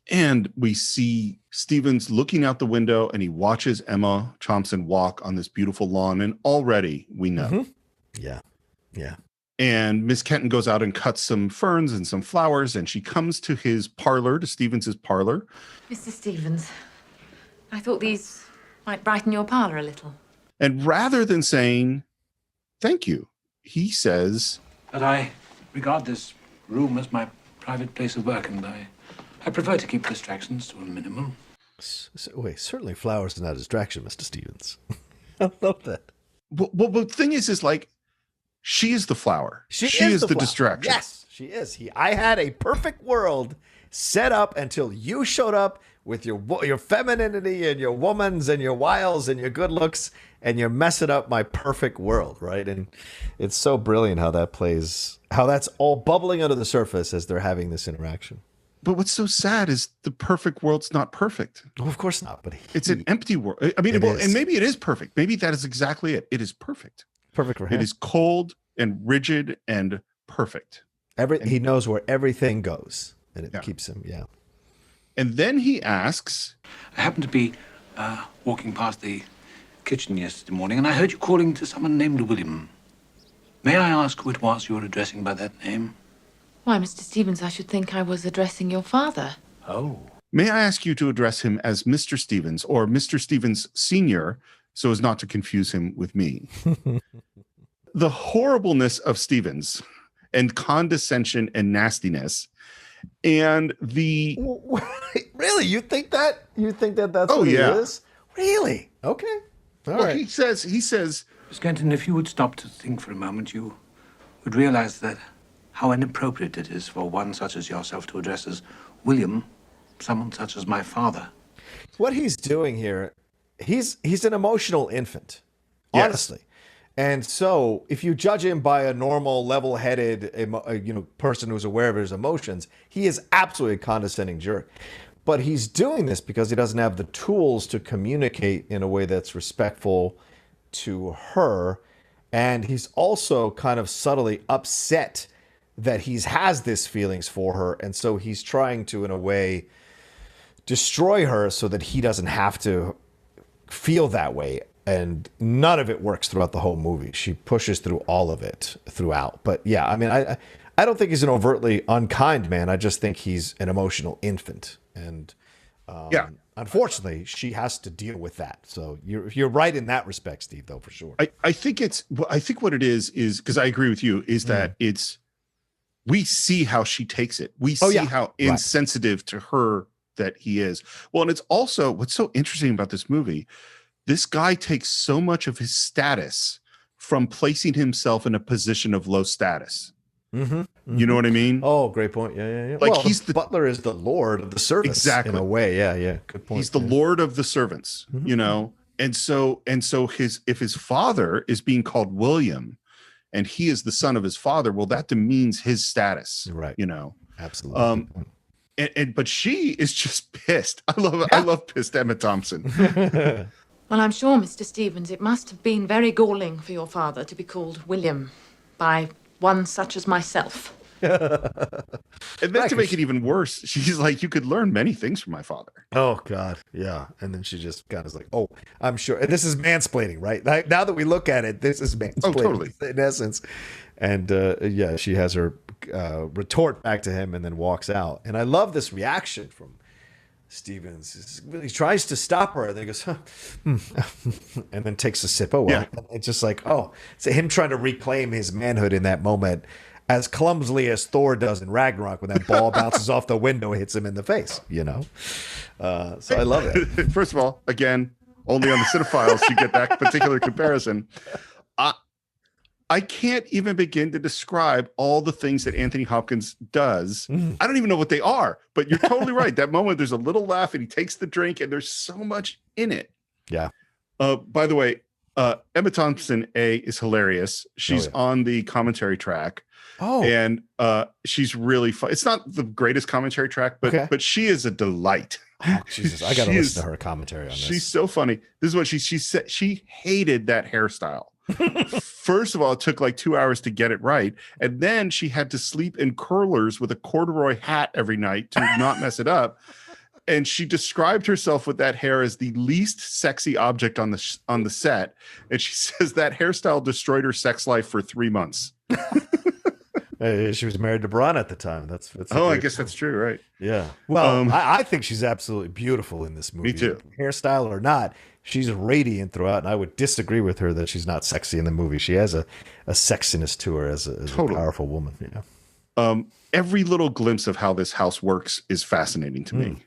And we see Stevens looking out the window and he watches Emma Thompson walk on this beautiful lawn. And already we know. Yeah. And Miss Kenton goes out and cuts some ferns and some flowers. And she comes to his parlor, to Stevens's parlor. Mr. Stevens, I thought these might brighten your parlor a little. And rather than saying, thank you, he says, But I regard this room as my private place of work, and I prefer to keep distractions to a minimum. Wait, certainly flowers are not a distraction, Mr. Stevens. I love that. Well, the thing is like, she is the flower. She is the distraction. Yes, she is. I had a perfect world set up until you showed up with your femininity and your womans and your wiles and your good looks, and you're messing up my perfect world, right? And it's so brilliant how that plays, how that's all bubbling under the surface as they're having this interaction. But what's so sad is the perfect world's not perfect. Well, of course not, but it's an empty world. I mean, and maybe it is perfect. Maybe that is exactly it. It is perfect. Perfect for him. It is cold and rigid and perfect. He knows where everything goes, and it keeps him, And then he asks, I happened to be walking past the kitchen yesterday morning, and I heard you calling to someone named William. May I ask who it was you were addressing by that name? Why, Mr. Stevens, I should think I was addressing your father. Oh. May I ask you to address him as Mr. Stevens or Mr. Stevens Sr., so as not to confuse him with me? The horribleness of Stevens and condescension and nastiness and the... Really? You think that? That's what it is? Really? Okay. All right. He says... Miss Kenton, if you would stop to think for a moment, you would realize that how inappropriate it is for one such as yourself to address as William, someone such as my father. What he's doing here, he's an emotional infant, honestly. And so if you judge him by a normal, level-headed, person who's aware of his emotions, he is absolutely a condescending jerk. But he's doing this because he doesn't have the tools to communicate in a way that's respectful to her. And he's also kind of subtly upset that he has this feelings for her. And so he's trying to, in a way, destroy her so that he doesn't have to feel that way. And none of it works throughout the whole movie. She pushes through all of it throughout. But yeah, I mean, I don't think he's an overtly unkind man. I just think he's an emotional infant. And unfortunately, she has to deal with that. So you're right in that respect, Steve, though, for sure. I think what it is because I agree with you, is that we see how she takes it. We see how insensitive to her that he is. Well, and it's also what's so interesting about this movie. This guy takes so much of his status from placing himself in a position of low status. You know what I mean? Oh, great point. Yeah. Like, well, he's the butler is the lord of the service. Exactly. In a way. Yeah. Good point. He's the lord of the servants, you know? And so if his father is being called William and he is the son of his father, well, that demeans his status. Right. You know? Absolutely. But she is just pissed. I love pissed Emma Thompson. Well, I'm sure, Mr. Stevens, it must have been very galling for your father to be called William by one such as myself. And then to make it even worse, she's like, you could learn many things from my father. Oh, God. Yeah. And then she just kind of like, oh, I'm sure. And this is mansplaining, right? Like, now that we look at it, this is mansplaining. Oh, totally. In essence. And yeah, she has her retort back to him and then walks out. And I love this reaction from Stevens. He tries to stop her and then he goes, and then takes a sip. Oh, well. Yeah. It's just like, oh, so him trying to reclaim his manhood in that moment as clumsily as Thor does in Ragnarok when that ball bounces off the window and hits him in the face, you know? So I love it. First of all, again, only on the Cine-Files you get that particular comparison. I can't even begin to describe all the things that Anthony Hopkins does. I don't even know what they are, but you're totally right. That moment, there's a little laugh and he takes the drink and there's so much in it. Yeah. By the way, Emma Thompson, is hilarious. She's on the commentary track. Oh, and she's really fun. It's not the greatest commentary track, but she is a delight. Oh, Jesus, I got to listen to her commentary on this. She's so funny. This is what she said. She hated that hairstyle. First of all, it took like 2 hours to get it right, and then she had to sleep in curlers with a corduroy hat every night to not mess it up. And she described herself with that hair as the least sexy object on the set. And she says that hairstyle destroyed her sex life for 3 months. She was married to Braun at the time. That's I guess that's true, right? Yeah. Well, I think she's absolutely beautiful in this movie. Me too. Hairstyle or not, she's radiant throughout, and I would disagree with her that she's not sexy in the movie. She has a sexiness to her as a powerful woman. Yeah. Every little glimpse of how this house works is fascinating to me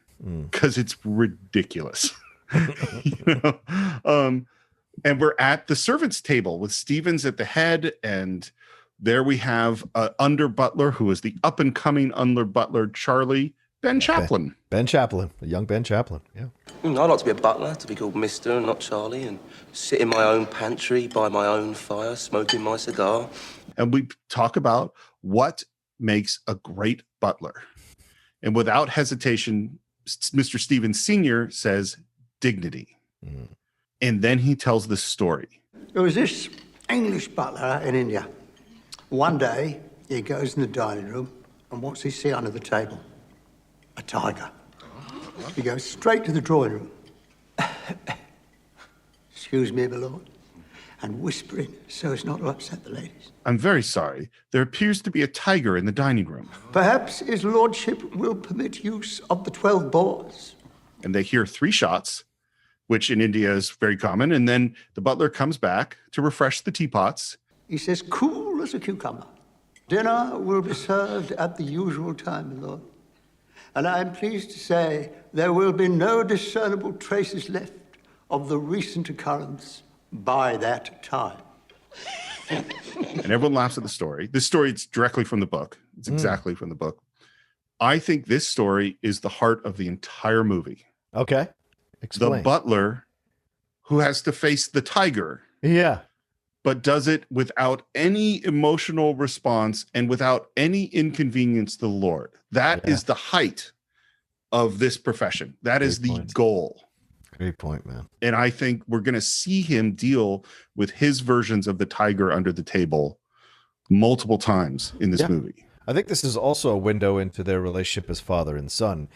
because it's ridiculous. You know? And we're at the servants' table with Stevens at the head, and there we have under butler who is the up and coming under butler, Ben Chaplin. Ben Chaplin, a young Ben Chaplin. Yeah. I'd like to be a butler, to be called Mr. and not Charlie, and sit in my own pantry by my own fire, smoking my cigar. And we talk about what makes a great butler. And without hesitation, Mr. Stevens Sr. says dignity. And then he tells this story. There was this English butler in India. One day, he goes in the dining room, and what's he see under the table? A tiger. He goes straight to the drawing room. Excuse me, my lord. And whispering so as not to upset the ladies. I'm very sorry. There appears to be a tiger in the dining room. Perhaps his lordship will permit use of the 12 boars. And they hear 3 shots, which in India is very common. And then the butler comes back to refresh the teapots. He says, cool as a cucumber. Dinner will be served at the usual time, my lord. And I'm pleased to say there will be no discernible traces left of the recent occurrence by that time. And everyone laughs at the story. This story is directly from the book. It's exactly from the book. I think this story is the heart of the entire movie. Okay. Explain. The butler who has to face the tiger. Yeah. But does it without any emotional response and without any inconvenience to the Lord. That is the height of this profession. That is the goal. Great point, man. And I think we're going to see him deal with his versions of the tiger under the table multiple times in this movie. I think this is also a window into their relationship as father and son.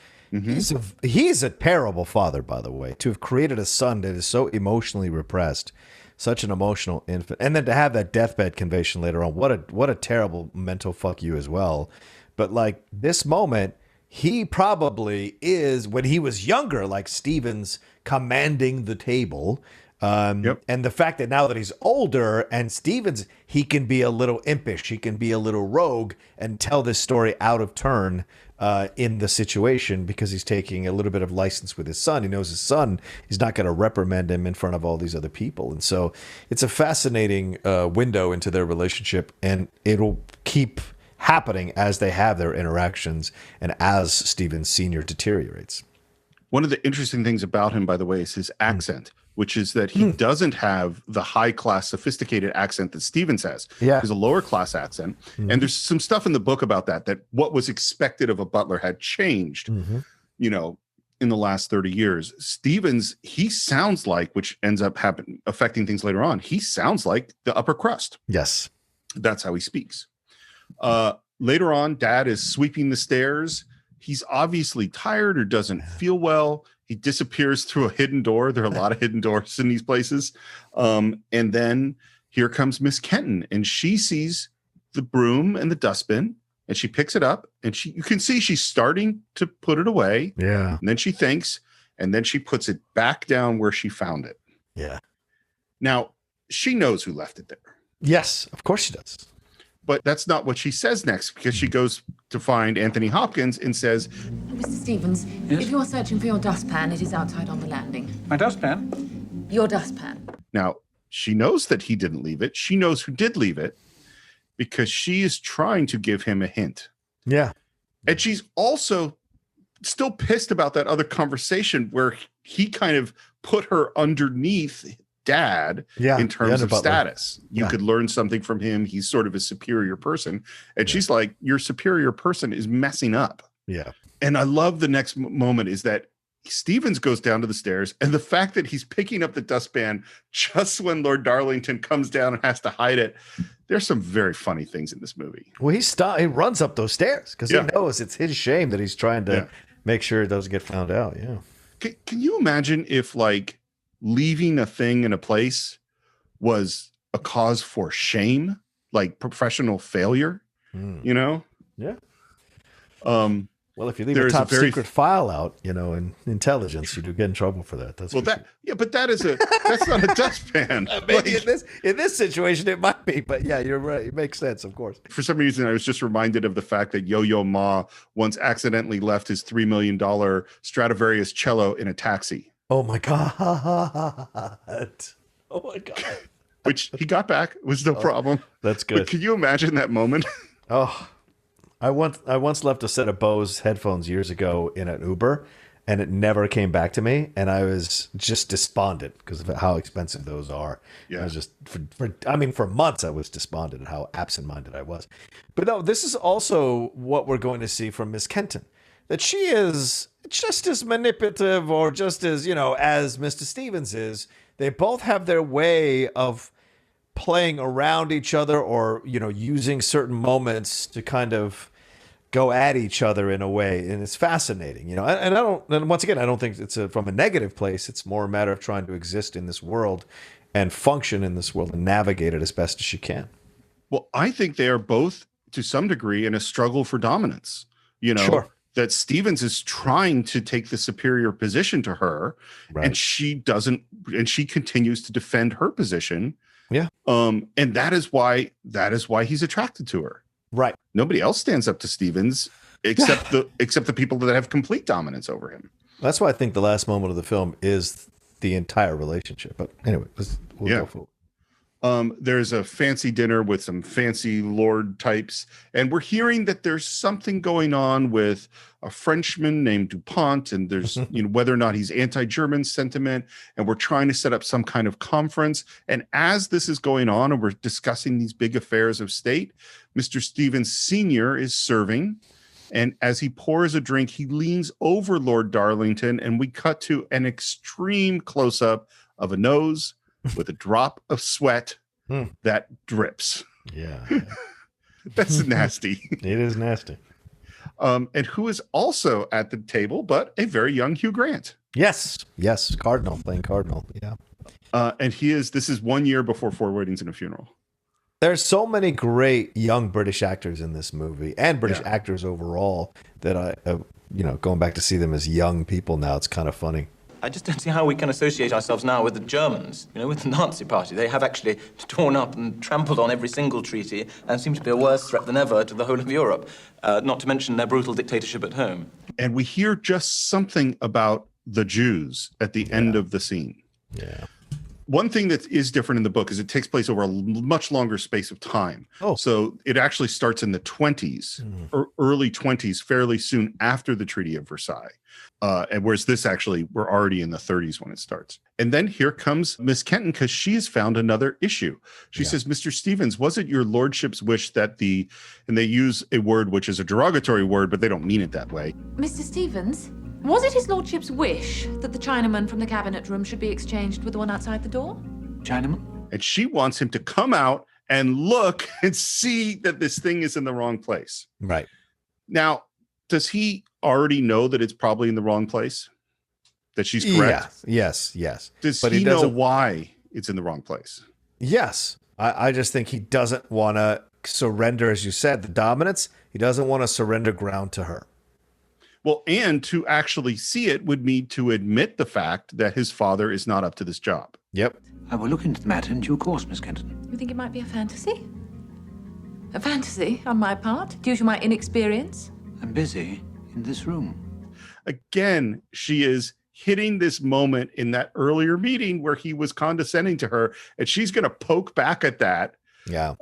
He's a terrible father, by the way, to have created a son that is so emotionally repressed. Such an emotional infant. And then to have that deathbed confession later on, what a terrible mental fuck you as well. But like this moment, he probably is, when he was younger, like Stevens commanding the table. And the fact that now that he's older and Stevens, he can be a little impish, he can be a little rogue and tell this story out of turn in the situation because he's taking a little bit of license with his son. He knows his son, he's not going to reprimand him in front of all these other people. And so it's a fascinating window into their relationship, and it'll keep happening as they have their interactions and as Stevens Sr. deteriorates. One of the interesting things about him, by the way, is his accent, which is that he doesn't have the high-class, sophisticated accent that Stevens has. Yeah. He's a lower-class accent. And there's some stuff in the book about that what was expected of a butler had changed, you know, in the last 30 years. Stevens, he sounds like, which ends up affecting things later on, he sounds like the upper crust. Yes. That's how he speaks. Later on, Dad is sweeping the stairs. He's obviously tired or doesn't feel well. He disappears through a hidden door. There are a lot of hidden doors in these places. And then here comes Miss Kenton, and she sees the broom and the dustbin, and she picks it up, and you can see she's starting to put it away. Yeah. And then she thinks, and then she puts it back down where she found it. Yeah. Now, she knows who left it there. Yes, of course she does. But that's not what she says next, because she goes to find Anthony Hopkins and says, Mr. Stevens, Yes? if you are searching for your dustpan, it is outside on the landing. My dustpan? Your dustpan. now, she knows that he didn't leave it. She knows who did leave it because she is trying to give him a hint. Yeah. And she's also still pissed about that other conversation where he kind of put her underneath Dad Yeah, in terms of butler. status. You Yeah. could learn something from him. He's sort of a superior person. And she's like, your superior person is messing up. Yeah. And I love the next moment is that Stevens goes down to the stairs, and the fact that he's picking up the dustpan just when Lord Darlington comes down and has to hide it. There's some very funny things in this movie. Well, he runs up those stairs because he knows it's his shame that he's trying to make sure it doesn't get found out. Yeah. Can you imagine if like leaving a thing in a place was a cause for shame, like professional failure, you know? Yeah. Well, if you leave a top secret file out, you know, in intelligence, you do get in trouble for that. That's but that's not a dustpan. Maybe in this situation it might be, but yeah, you're right. It makes sense, of course. For some reason, I was just reminded of the fact that Yo-Yo Ma once accidentally left his $3 million Stradivarius cello in a taxi. Oh my god! Oh my god! Which he got back. It was no problem. That's good. But can you imagine that moment? Oh, I once left a set of Bose headphones years ago in an Uber, and it never came back to me, and I was just despondent because of how expensive those are. Yeah. I was just for months I was despondent at how absent-minded I was. But no, this is also what we're going to see from Miss Kenton, that she is just as manipulative or just as, you know, as Mr. Stevens is. They both have their way of playing around each other or, you know, using certain moments to kind of go at each other in a way. And it's fascinating, you know, and once again, I don't think it's from a negative place. It's more a matter of trying to exist in this world and function in this world and navigate it as best as she can. Well, I think they are both to some degree in a struggle for dominance, you know. Sure. That Stevens is trying to take the superior position to her, Right. and she doesn't, and she continues to defend her position. Yeah. And that is why he's attracted to her. Right. Nobody else stands up to Stevens except the people that have complete dominance over him. That's why I think the last moment of the film is the entire relationship. But anyway, we'll go forward. There's a fancy dinner with some fancy lord types, and we're hearing that there's something going on with a Frenchman named DuPont, and there's you know whether or not he's anti-German sentiment, and we're trying to set up some kind of conference. And as this is going on and we're discussing these big affairs of state, Mr. Stevens Sr. is serving, and as he pours a drink, he leans over Lord Darlington, and we cut to an extreme close-up of a nose with a drop of sweat that drips. Yeah. That's nasty. It is nasty. And who is also at the table, but a very young Hugh Grant. Yes. Cardinal, playing Cardinal. Yeah. And this is 1 year before Four Weddings and a Funeral. There's so many great young British actors in this movie and British actors overall that I, going back to see them as young people now, it's kind of funny. I just don't see how we can associate ourselves now with the Germans, with the Nazi Party. They have actually torn up and trampled on every single treaty and seem to be a worse threat than ever to the whole of Europe, not to mention their brutal dictatorship at home. And we hear just something about the Jews at the end of the scene. Yeah. One thing that is different in the book is it takes place over a much longer space of time. Oh. So it actually starts in the 20s or early 20s, fairly soon after the Treaty of Versailles. And whereas this actually, we're already in the 30s when it starts. And then here comes Miss Kenton because she's found another issue. She says, Mr. Stevens, was it your lordship's wish that and they use a word which is a derogatory word, but they don't mean it that way. Mr. Stevens, was it his lordship's wish that the Chinaman from the cabinet room should be exchanged with the one outside the door? Chinaman? And she wants him to come out and look and see that this thing is in the wrong place. Right. Now, does he already know that it's probably in the wrong place? That she's correct? Yes. Does but he know why it's in the wrong place? Yes. I just think he doesn't want to surrender, as you said, the dominance. He doesn't want to surrender ground to her. Well, and to actually see it would need to admit the fact that his father is not up to this job. Yep. I will look into the matter in due course, Miss Kenton. You think it might be a fantasy? A fantasy on my part, due to my inexperience? I'm busy in this room. Again, she is hitting this moment in that earlier meeting where he was condescending to her, and she's going to poke back at that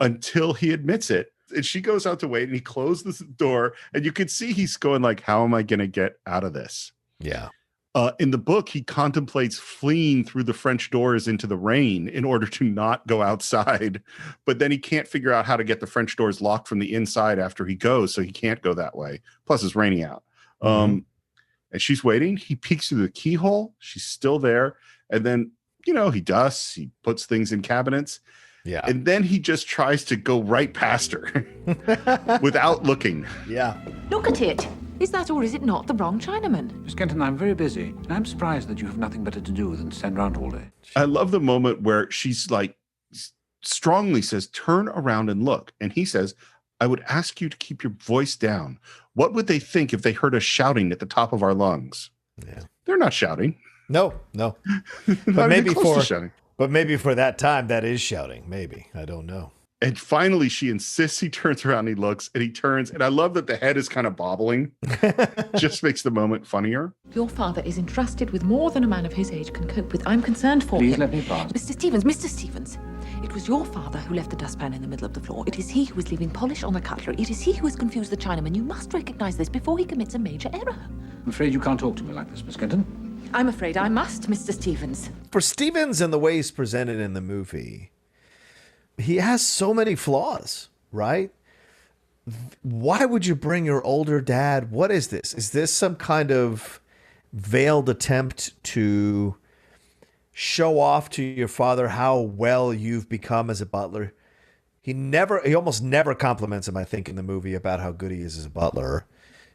until he admits it. And she goes out to wait, and he closes the door, and you can see he's going like, how am I going to get out of this? Yeah. In the book, he contemplates fleeing through the French doors into the rain in order to not go outside. But then he can't figure out how to get the French doors locked from the inside after he goes, so he can't go that way. Plus, it's raining out. And she's waiting. He peeks through the keyhole. She's still there. And then, he dusts. He puts things in cabinets. Yeah. And then he just tries to go right past her without looking. Yeah. Look at it. Is that or is it not the wrong Chinaman? Miss Kenton, I'm very busy, and I'm surprised that you have nothing better to do than stand around all day. I love the moment where she's like, strongly says, turn around and look. And he says, I would ask you to keep your voice down. What would they think if they heard us shouting at the top of our lungs? Yeah. They're not shouting. No. But maybe for that time, that is shouting. Maybe. I don't know. And finally, she insists he turns around, he looks, and he turns. And I love that the head is kind of bobbling. Just makes the moment funnier. Your father is entrusted with more than a man of his age can cope with. I'm concerned for Please him. let me pass. Mr. Stevens, it was your father who left the dustpan in the middle of the floor. It is he who is leaving polish on the cutlery. It is he who has confused the Chinaman. You must recognize this before he commits a major error. I'm afraid you can't talk to me like this, Miss Kenton. I'm afraid I must, Mr. Stevens. For Stevens and the way he's presented in the movie, he has so many flaws, right? Why would you bring your older dad? What is this? Is this some kind of veiled attempt to show off to your father how well you've become as a butler? He almost never compliments him, I think, in the movie about how good he is as a butler.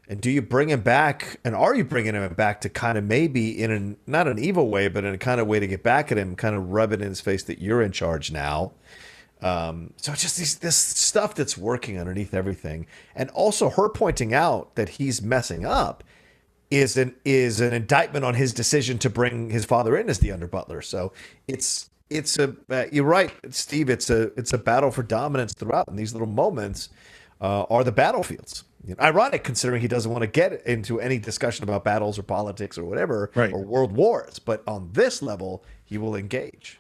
And do you bring him back, and are you bringing him back to kind of maybe not an evil way, but in a kind of way to get back at him, kind of rub it in his face that you're in charge now? So just this stuff that's working underneath everything. And also her pointing out that he's messing up is an indictment on his decision to bring his father in as the under butler. So you're right, Steve, it's a battle for dominance throughout. And these little moments are the battlefields. Ironic considering he doesn't want to get into any discussion about battles or politics or whatever, right, or world wars. But on this level, he will engage.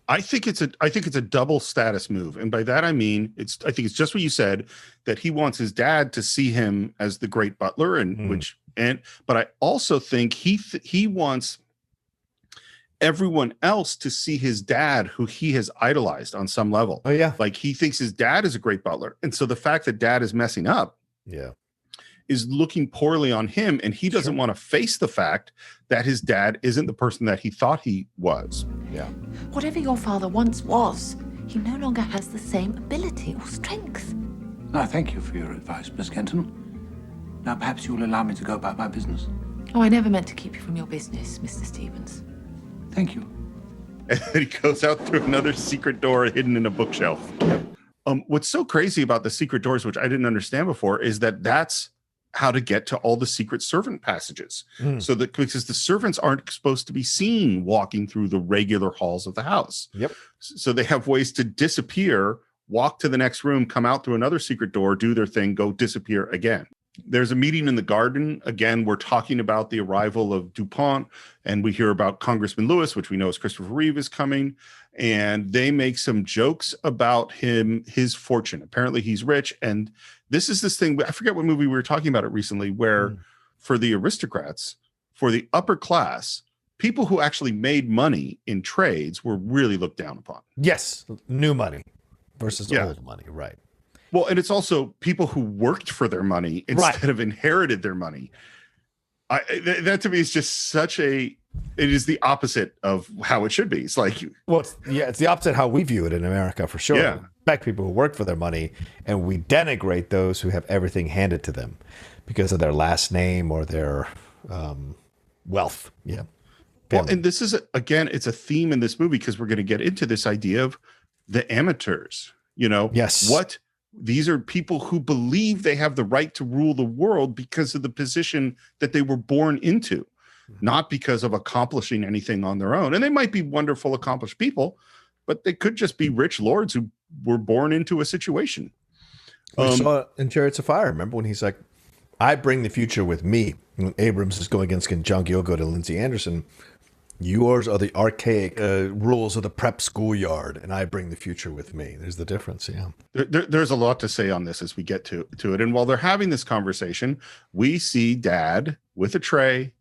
I think it's a double status move, and by that I mean I think it's just what you said, that he wants his dad to see him as the great butler, but I also think he wants everyone else to see his dad, who he has idolized on some level. Oh yeah, like he thinks his dad is a great butler, and so the fact that dad is messing up, is looking poorly on him, and he doesn't want to face the fact that his dad isn't the person that he thought he was. Yeah. Whatever your father once was, he no longer has the same ability or strength. No, thank you for your advice, Miss Kenton. Now, perhaps you will allow me to go about my business. Oh, I never meant to keep you from your business, Mr. Stevens. Thank you. And then he goes out through another secret door hidden in a bookshelf. What's so crazy about the secret doors, which I didn't understand before, is that that's how to get to all the secret servant passages. So that because the servants aren't supposed to be seen walking through the regular halls of the house. Yep. So they have ways to disappear, walk to the next room, come out through another secret door, do their thing, go disappear again. There's a meeting in the garden. Again, we're talking about the arrival of DuPont, and we hear about Congressman Lewis, which we know is Christopher Reeve is coming. And they make some jokes about his fortune. Apparently he's rich. And this is this thing, I forget what movie we were talking about it recently, where for the aristocrats, for the upper class, people who actually made money in trades were really looked down upon. Yes, new money versus old money, right. Well, and it's also people who worked for their money instead of inherited their money. That to me is just it is the opposite of how it should be. It's like, it's the opposite how we view it in America for sure. Yeah. We respect people who work for their money, and we denigrate those who have everything handed to them because of their last name or their wealth. Yeah. Well, and this is again, it's a theme in this movie because we're going to get into this idea of the amateurs. Yes. These are people who believe they have the right to rule the world because of the position that they were born into, not because of accomplishing anything on their own. And they might be wonderful, accomplished people, but they could just be rich lords who were born into a situation. We saw it in Chariots of Fire. Remember when he's like, I bring the future with me. When Abrams is going against John Gielgud and Lindsay Anderson, yours are the archaic rules of the prep schoolyard, and I bring the future with me. There's the difference, yeah. There's a lot to say on this as we get to it. And while they're having this conversation, we see Dad with a tray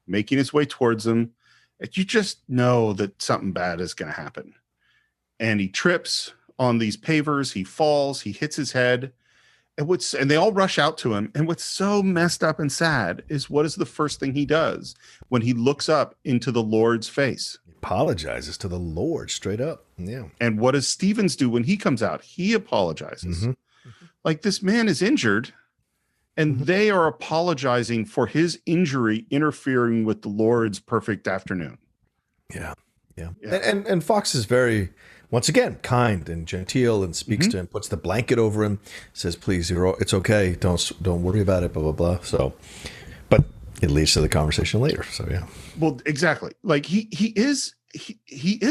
making his way towards them. And you just know that something bad is going to happen. And he trips on these pavers. He falls. He hits his head. And they all rush out to him. And what's so messed up and sad is what is the first thing he does when he looks up into the Lord's face? He apologizes to the Lord straight up. Yeah. And what does Stevens do when he comes out? He apologizes. Like, this man is injured, and they are apologizing for his injury interfering with the Lord's perfect afternoon. Yeah. And Fox is very, once again, kind and genteel and speaks to him, puts the blanket over him, says, please, it's okay. Don't worry about it, blah, blah, blah. So, but it leads to the conversation later. So, yeah. Well, exactly. Like he is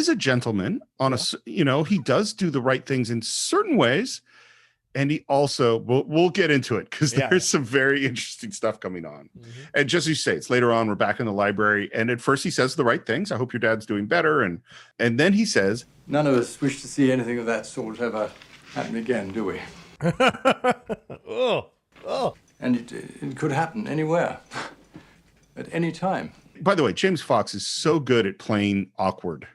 a gentleman on he does do the right things in certain ways. And he also, we'll get into it because there's some very interesting stuff coming on. And just as you say, it's later on, we're back in the library. And at first he says the right things. I hope your dad's doing better. And then he says, none of us wish to see anything of that sort ever happen again, do we? And it could happen anywhere, at any time. By the way, James Fox is so good at playing awkward.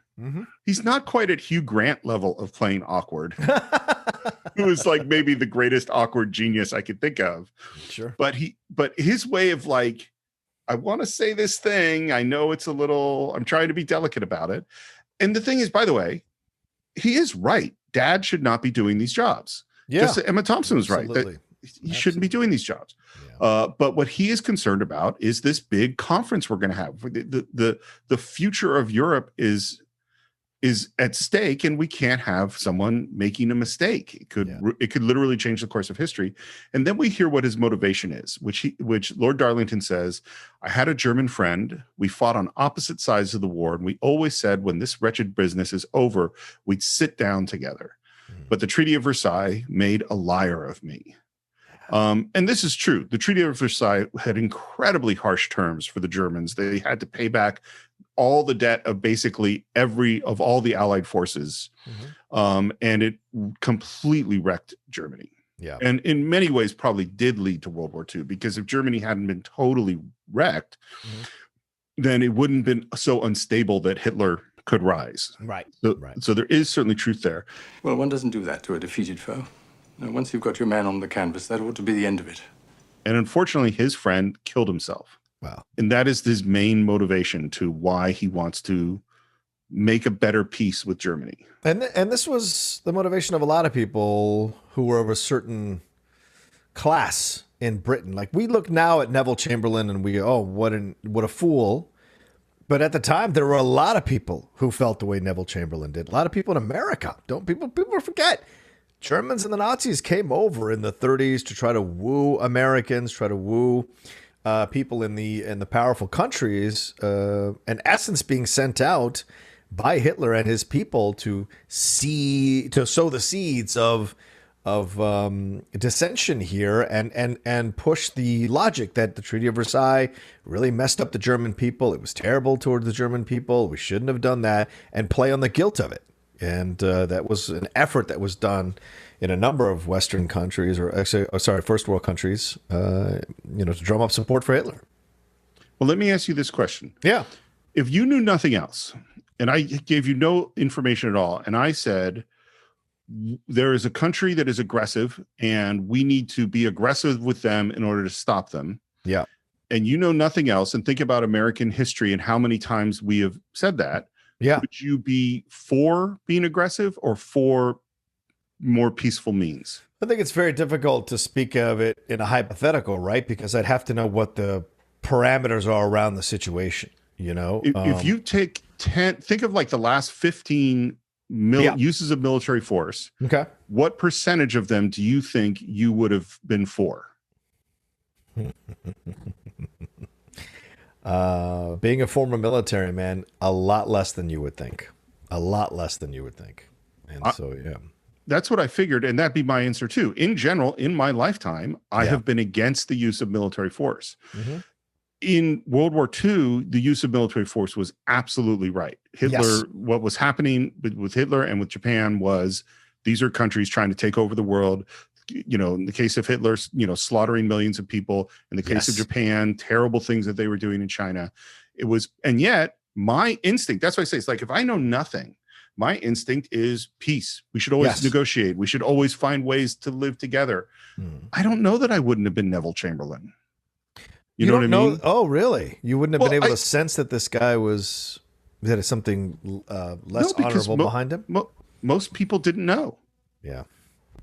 He's not quite at Hugh Grant level of playing awkward. Who is like maybe the greatest awkward genius I could think of. Sure. But his way of like, I want to say this thing. I know it's I'm trying to be delicate about it. And the thing is, by the way, he is right. Dad should not be doing these jobs. Yeah. Just Emma Thompson was right. That he shouldn't be doing these jobs. Yeah. But what he is concerned about is this big conference we're going to have. The future of Europe is at stake, and we can't have someone making a mistake. It could literally change the course of history. And then we hear what his motivation is, which Lord Darlington says, I had a German friend. We fought on opposite sides of the war, and we always said when this wretched business is over, we'd sit down together. But the Treaty of Versailles made a liar of me. And this is true. The Treaty of Versailles had incredibly harsh terms for the Germans. They had to pay back all the debt of basically all the Allied forces. And it completely wrecked Germany. Yeah. And in many ways probably did lead to World War II, because if Germany hadn't been totally wrecked, then it wouldn't have been so unstable that Hitler could rise. Right. So there is certainly truth there. Well, one doesn't do that to a defeated foe. No, once you've got your man on the canvas, that ought to be the end of it. And unfortunately, his friend killed himself. Wow. And that is his main motivation to why he wants to make a better peace with Germany. And this was the motivation of a lot of people who were of a certain class in Britain. Like, we look now at Neville Chamberlain and we go, oh, what a fool. But at the time, there were a lot of people who felt the way Neville Chamberlain did. A lot of people in America. People forget. Germans and the Nazis came over in the 30s to try to woo Americans, try to woo people in the powerful countries, in essence being sent out by Hitler and his people to sow the seeds of dissension here and push the logic that the Treaty of Versailles really messed up the German people. It was terrible toward the German people. We shouldn't have done that, and play on the guilt of it. And that was an effort that was done in a number of Western countries, or actually, first world countries, to drum up support for Hitler. Well, let me ask you this question. Yeah. If you knew nothing else, and I gave you no information at all, and I said, there is a country that is aggressive, and we need to be aggressive with them in order to stop them. Yeah. And you know nothing else, and think about American history and how many times we have said that. Yeah. Would you be for being aggressive or for more peaceful means? I think it's very difficult to speak of it in a hypothetical, right? Because I'd have to know what the parameters are around the situation, If you take 10, think of like the last 15 uses of military force. Okay. What percentage of them do you think you would have been for? Being a former military man, a lot less than you would think. And That's what I figured, and that'd be my answer too. In general, in my lifetime, I have been against the use of military force. Mm-hmm. In World War II, the use of military force was absolutely right. Hitler, what was happening with Hitler and with Japan was these are countries trying to take over the world. In the case of Hitler, slaughtering millions of people. In the case of Japan, terrible things that they were doing in China. It was, and yet my instinct, that's why I say, it's like, if I know nothing, my instinct is peace. We should always negotiate. We should always find ways to live together. I don't know that I wouldn't have been Neville Chamberlain. You know what I mean? Oh, really? You wouldn't have been able to sense that this guy had something less honorable behind him? Most people didn't know. Yeah.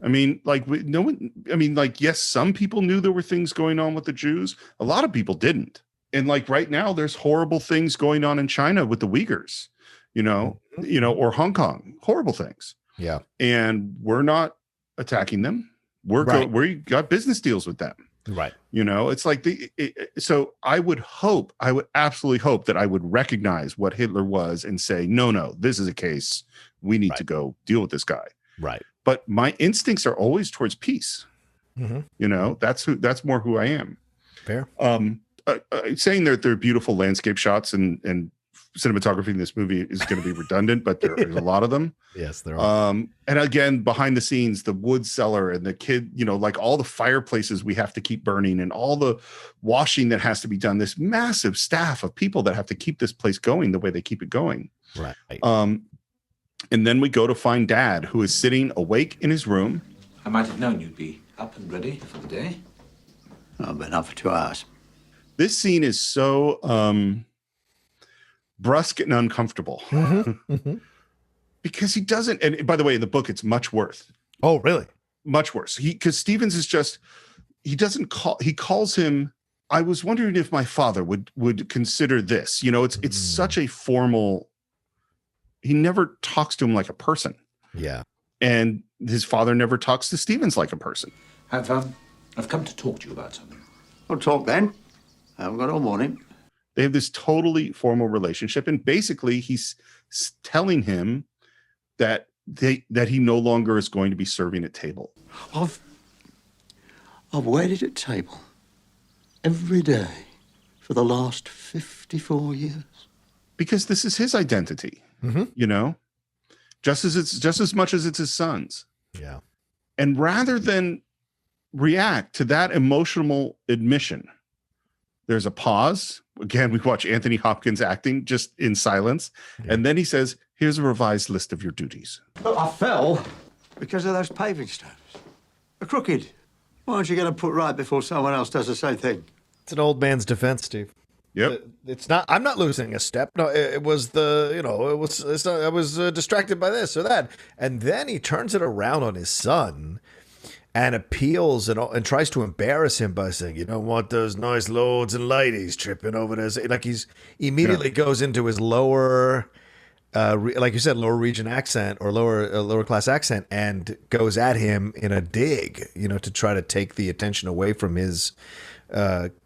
I mean, yes, some people knew there were things going on with the Jews. A lot of people didn't. And like right now, there's horrible things going on in China with the Uyghurs, or Hong Kong, horrible things. Yeah. And we're not attacking them. We got business deals with them. Right. It's like so I would absolutely hope that I would recognize what Hitler was and say, no, this is a case we need to go deal with this guy. Right. But my instincts are always towards peace. Mm-hmm. That's more who I am. Fair. Saying that there are beautiful landscape shots and cinematography in this movie is going to be redundant, but there's a lot of them. Yes, there are. And again, behind the scenes, the wood cellar and the kid, like all the fireplaces we have to keep burning and all the washing that has to be done. This massive staff of people that have to keep this place going the way they keep it going. Right. And then we go to find Dad, who is sitting awake in his room. I might have known you'd be up and ready for the day. I've been up for 2 hours. This scene is so brusque and uncomfortable. Mm-hmm. Because he doesn't, and by the way, in the book, it's much worse. Oh, really? Much worse. Because Stevens is just, he calls him, I was wondering if my father would consider this. It's such a formal, he never talks to him like a person. Yeah. And his father never talks to Stevens like a person. I've come to talk to you about something. We'll talk then. I haven't got all morning. They have this totally formal relationship, and basically he's telling him that he no longer is going to be serving at table. I've waited at table every day for the last 54 years. Because this is his identity, just as much as it's his son's. Yeah. And rather than react to that emotional admission, there's a pause. Again, we watch Anthony Hopkins acting just in silence. Yeah. And then he says, here's a revised list of your duties. Look, I fell because of those paving stones. They're crooked. Why aren't you going to put right before someone else does the same thing? It's an old man's defense, Steve. Yep. It's not, I'm not losing a step. No, it was I was distracted by this or that. And then he turns it around on his son and appeals and tries to embarrass him by saying, you don't want those nice lords and ladies tripping over this. Like he's immediately goes into his lower, like you said, lower region accent or lower class accent and goes at him in a dig, to try to take the attention away from his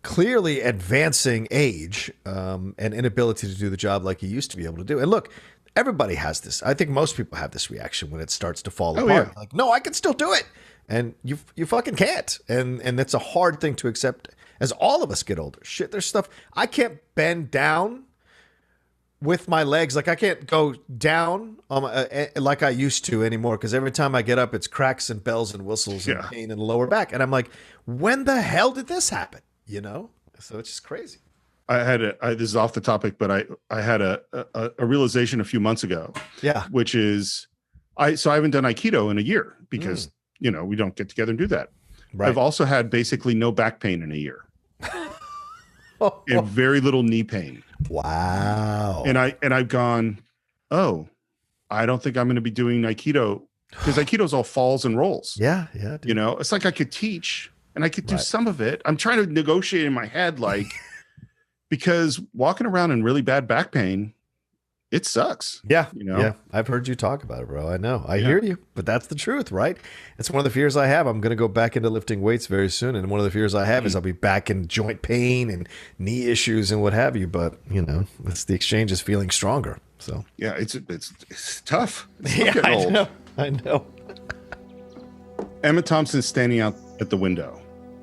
clearly advancing age and inability to do the job like he used to be able to do. And look, everybody has this. I think most people have this reaction when it starts to fall apart. Yeah. Like, no, I can still do it. And you fucking can't. And that's a hard thing to accept as all of us get older. Shit, there's stuff I can't bend down with my legs. Like I can't go down like I used to anymore, because every time I get up, it's cracks and bells and whistles and pain in the lower back. And I'm like, when the hell did this happen? You know? So it's just crazy. This is off the topic, but I had a realization a few months ago. Yeah. Which is I haven't done Aikido in a year because, we don't get together and do that. Right. I've also had basically no back pain in a year. And very little knee pain. Wow. And I've gone, I don't think I'm going to be doing Aikido, because Aikido's all falls and rolls. Yeah. Yeah. Dude. It's like I could teach and I could do some of it. I'm trying to negotiate in my head, like, because walking around in really bad back pain, it sucks. Yeah. Yeah. I've heard you talk about it, bro. I know. I hear you, but that's the truth, right? It's one of the fears I have. I'm going to go back into lifting weights very soon. And one of the fears I have is I'll be back in joint pain and knee issues and what have you. But, it's the exchange is feeling stronger. So, yeah, it's tough. I know. Emma Thompson's standing out at the window,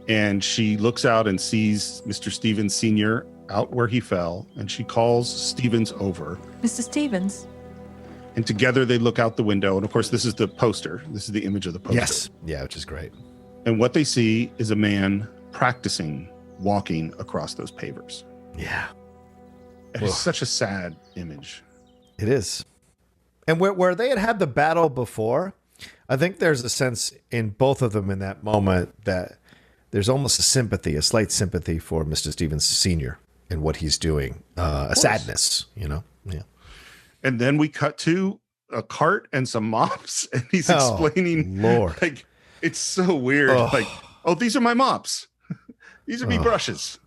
and she looks out and sees Mr. Stevens Sr. out where he fell, and she calls Stevens over. Mr. Stevens? And together they look out the window, and of course this is the poster. This is the image of the poster. Yes. Yeah, which is great. And what they see is a man practicing walking across those pavers. Yeah. It's such a sad image. It is. And where they had the battle before, I think there's a sense in both of them in that moment that there's almost a slight sympathy for Mr. Stevens Sr. and what he's doing. A sadness, Yeah. And then we cut to a cart and some mops, and he's explaining, Lord, like, it's so weird. Like, these are my mops. These are me brushes.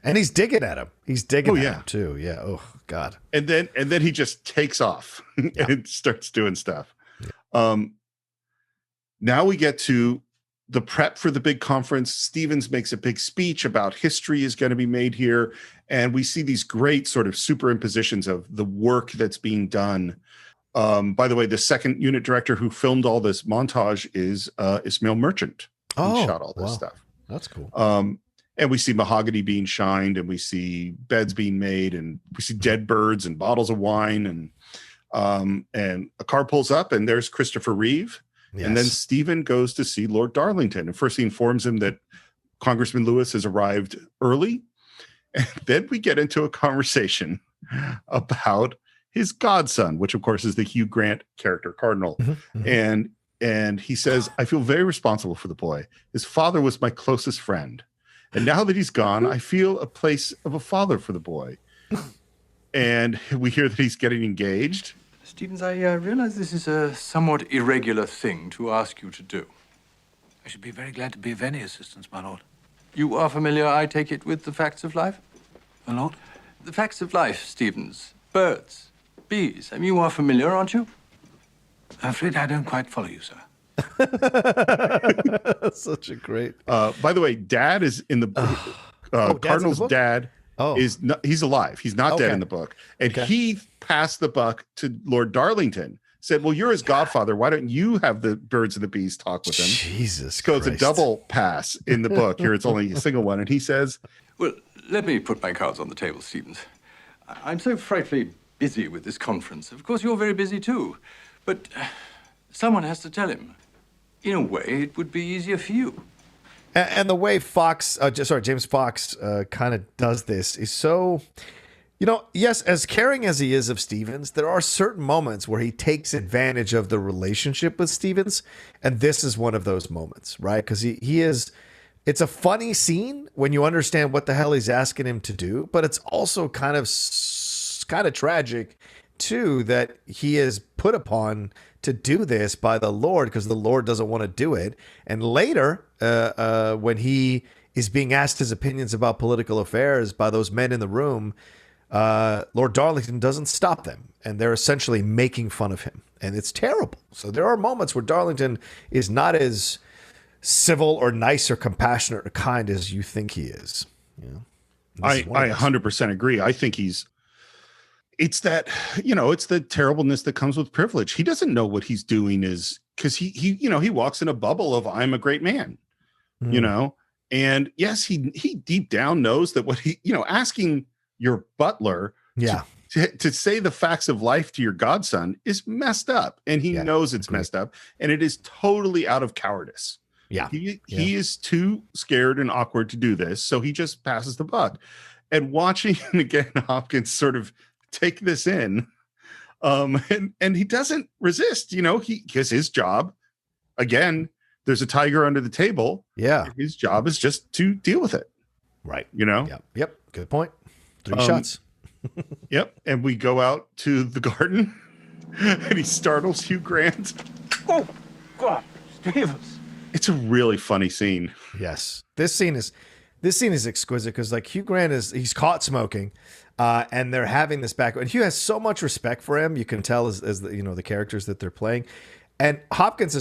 And he's digging at him. He's digging at him too. Yeah. Oh God. And then he just takes off and starts doing stuff. Now we get to the prep for the big conference. Stevens makes a big speech about history is going to be made here. And we see these great sort of superimpositions of the work that's being done. By the way, the second unit director who filmed all this montage is Ismail Merchant. He shot all this stuff. That's cool. And we see mahogany being shined, and we see beds being made, and we see dead birds and bottles of wine, and a car pulls up, and there's Christopher Reeve. Yes. And then Stephen goes to see Lord Darlington, and first he informs him that Congressman Lewis has arrived early. And then we get into a conversation about his godson, which of course is the Hugh Grant character, Cardinal. Mm-hmm. And he says, I feel very responsible for the boy. His father was my closest friend. And now that he's gone, I feel a place of a father for the boy. And we hear that he's getting engaged. Stevens, I realize this is a somewhat irregular thing to ask you to do. I should be very glad to be of any assistance, my lord. You are familiar, I take it, with the facts of life? My lord? The facts of life, Stevens. Birds, bees. I mean, you are familiar, aren't you? I'm afraid I don't quite follow you, sir. Such a great. By the way, Dad is in the Cardinal's dad. He's alive. He's not dead in the book. And he passed the buck to Lord Darlington. Said, well, you're his godfather. Why don't you have the birds and the bees talk with him? Jesus Christ. So it's a double pass in the book. Here it's only a single one. And he says, well, let me put my cards on the table, Stevens. I'm so frightfully busy with this conference. Of course, you're very busy too. But someone has to tell him. In a way, it would be easier for you. And the way James Fox kind of does this is so, yes, as caring as he is of Stevens, there are certain moments where he takes advantage of the relationship with Stevens. And this is one of those moments, right? Because it's a funny scene when you understand what the hell he's asking him to do, but it's also kind of tragic too, that he is put upon to do this by the Lord because the Lord doesn't want to do it. And later, when he is being asked his opinions about political affairs by those men in the room, Lord Darlington doesn't stop them. And they're essentially making fun of him. And it's terrible. So there are moments where Darlington is not as civil or nice or compassionate or kind as you think he is. I 100% agree. I think it's that, it's the terribleness that comes with privilege. He doesn't know what he's doing is because he walks in a bubble of I'm a great man, and yes, he deep down knows that what asking your butler to say the facts of life to your godson is messed up, and he knows it's messed up, and it is totally out of cowardice. He is too scared and awkward to do this, so he just passes the buck. And watching again Hopkins sort of take this in, and he doesn't resist, because his job, again, there's a tiger under the table. His job is just to deal with it. Right. Yep. Good point. 3 shots. Yep. And we go out to the garden and he startles Hugh Grant. Oh, God, Stevens. It's a really funny scene. Yes. This scene is exquisite because like Hugh Grant he's caught smoking and they're having this back. And Hugh has so much respect for him. You can tell as the characters that they're playing. And Stevens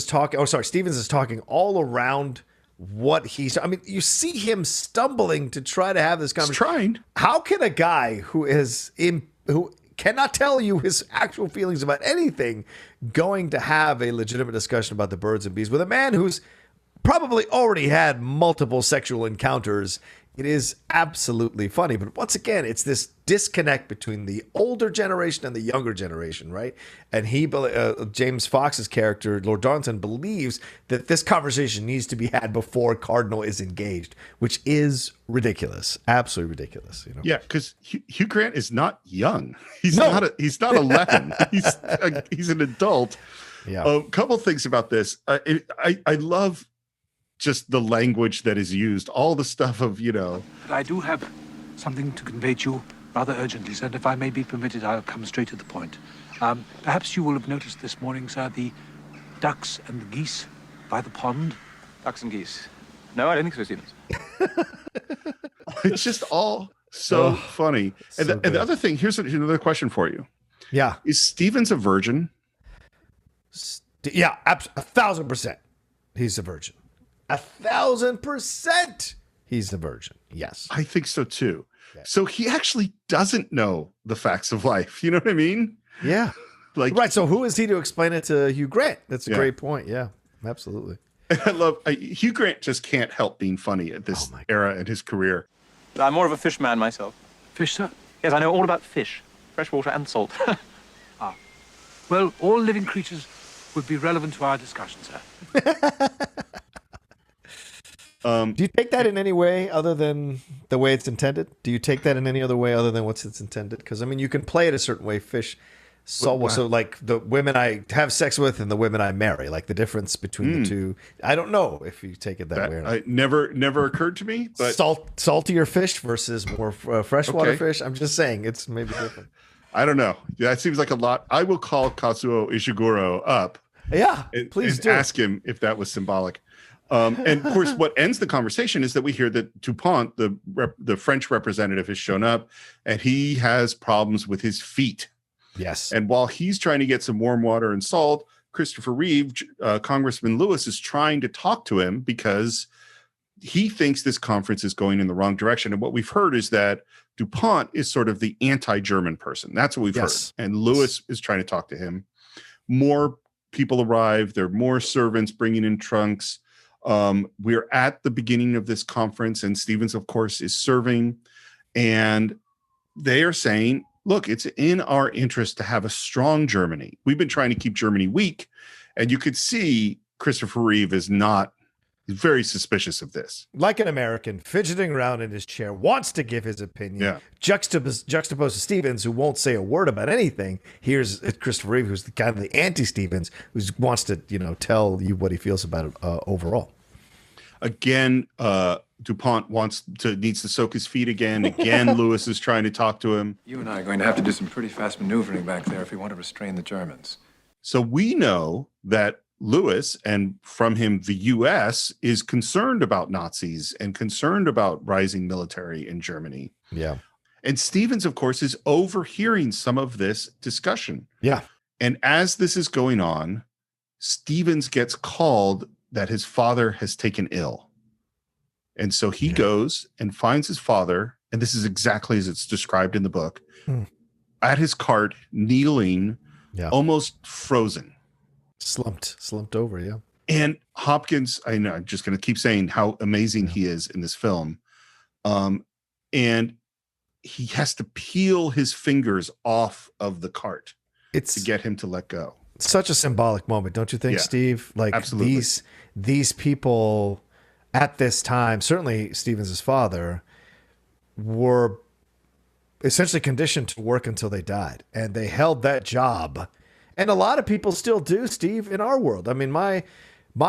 is talking all around what you see him stumbling to try to have this conversation. He's trying. How can a guy who cannot tell you his actual feelings about anything going to have a legitimate discussion about the birds and bees with a man who's probably already had multiple sexual encounters? It is absolutely funny. But once again, it's this disconnect between the older generation and the younger generation, right? And James Fox's character, Lord Darlington, believes that this conversation needs to be had before Cardinal is engaged, which is ridiculous. Absolutely ridiculous. Yeah, because Hugh Grant is not young. He's not 11. He's an adult. Yeah. A couple things about this. I love just the language that is used, all the stuff of, But I do have something to convey to you rather urgently, sir, and if I may be permitted, I'll come straight to the point. Perhaps you will have noticed this morning, sir, the ducks and the geese by the pond. Ducks and geese. No, I don't think so, Stevens. It's just all so funny. And the other thing, here's another question for you. Yeah. Is Stevens a virgin? Yeah, 1,000%. He's a virgin. 1,000% he's the virgin. Yes. I think so too. Yeah. So he actually doesn't know the facts of life. You know what I mean? Yeah. Right. So who is he to explain it to Hugh Grant? That's a great point. Yeah, absolutely. I love Hugh Grant just can't help being funny at this era in his career. I'm more of a fish man myself. Fish, sir? Yes, I know all about fish. Fresh water and salt. Well, all living creatures would be relevant to our discussion, sir. Do you take that in any way other than the way it's intended? Do you take that in any other way other than what's it's intended? Because, you can play it a certain way, fish, salt. So, like, the women I have sex with and the women I marry, like the difference between the two. I don't know if you take it that way or not. Never occurred to me. But saltier fish versus more freshwater fish. I'm just saying it's maybe different. I don't know. That seems like a lot. I will call Kazuo Ishiguro up. Yeah, please do. Ask him if that was symbolic. And of course, what ends the conversation is that we hear that Dupont, the French representative, has shown up, and he has problems with his feet. Yes. And while he's trying to get some warm water and salt, Christopher Reeve, Congressman Lewis, is trying to talk to him because he thinks this conference is going in the wrong direction. And what we've heard is that Dupont is sort of the anti-German person. That's what we've heard. And Lewis is trying to talk to him. More people arrive. There are more servants bringing in trunks. We're at the beginning of this conference, and Stevens, of course, is serving. And they are saying, look, it's in our interest to have a strong Germany. We've been trying to keep Germany weak. And you could see Christopher Reeve is very suspicious of this. Like an American, fidgeting around in his chair, wants to give his opinion. Yeah. Juxtaposed to Stevens, who won't say a word about anything. Here's Christopher Reeve, who's kind of the anti-Stevens, who wants to, tell you what he feels about it overall. Again, Dupont needs to soak his feet again. Again, Lewis is trying to talk to him. You and I are going to have to do some pretty fast maneuvering back there if we want to restrain the Germans. So we know that Lewis, and from him, the U.S., is concerned about Nazis and concerned about rising military in Germany. Yeah. And Stevens, of course, is overhearing some of this discussion. Yeah. And as this is going on, Stevens gets called that his father has taken ill. And so he goes and finds his father, and this is exactly as it's described in the book, at his cart, kneeling, almost frozen. slumped over. Yeah. And Hopkins, I know I'm just going to keep saying how amazing he is in this film. And he has to peel his fingers off of the cart to get him to let go. Such a symbolic moment, don't you think, Steve? Like absolutely. These people at this time, certainly Stevens' father, were essentially conditioned to work until they died, and they held that job. And a lot of people still do, Steve, in our world. I mean, my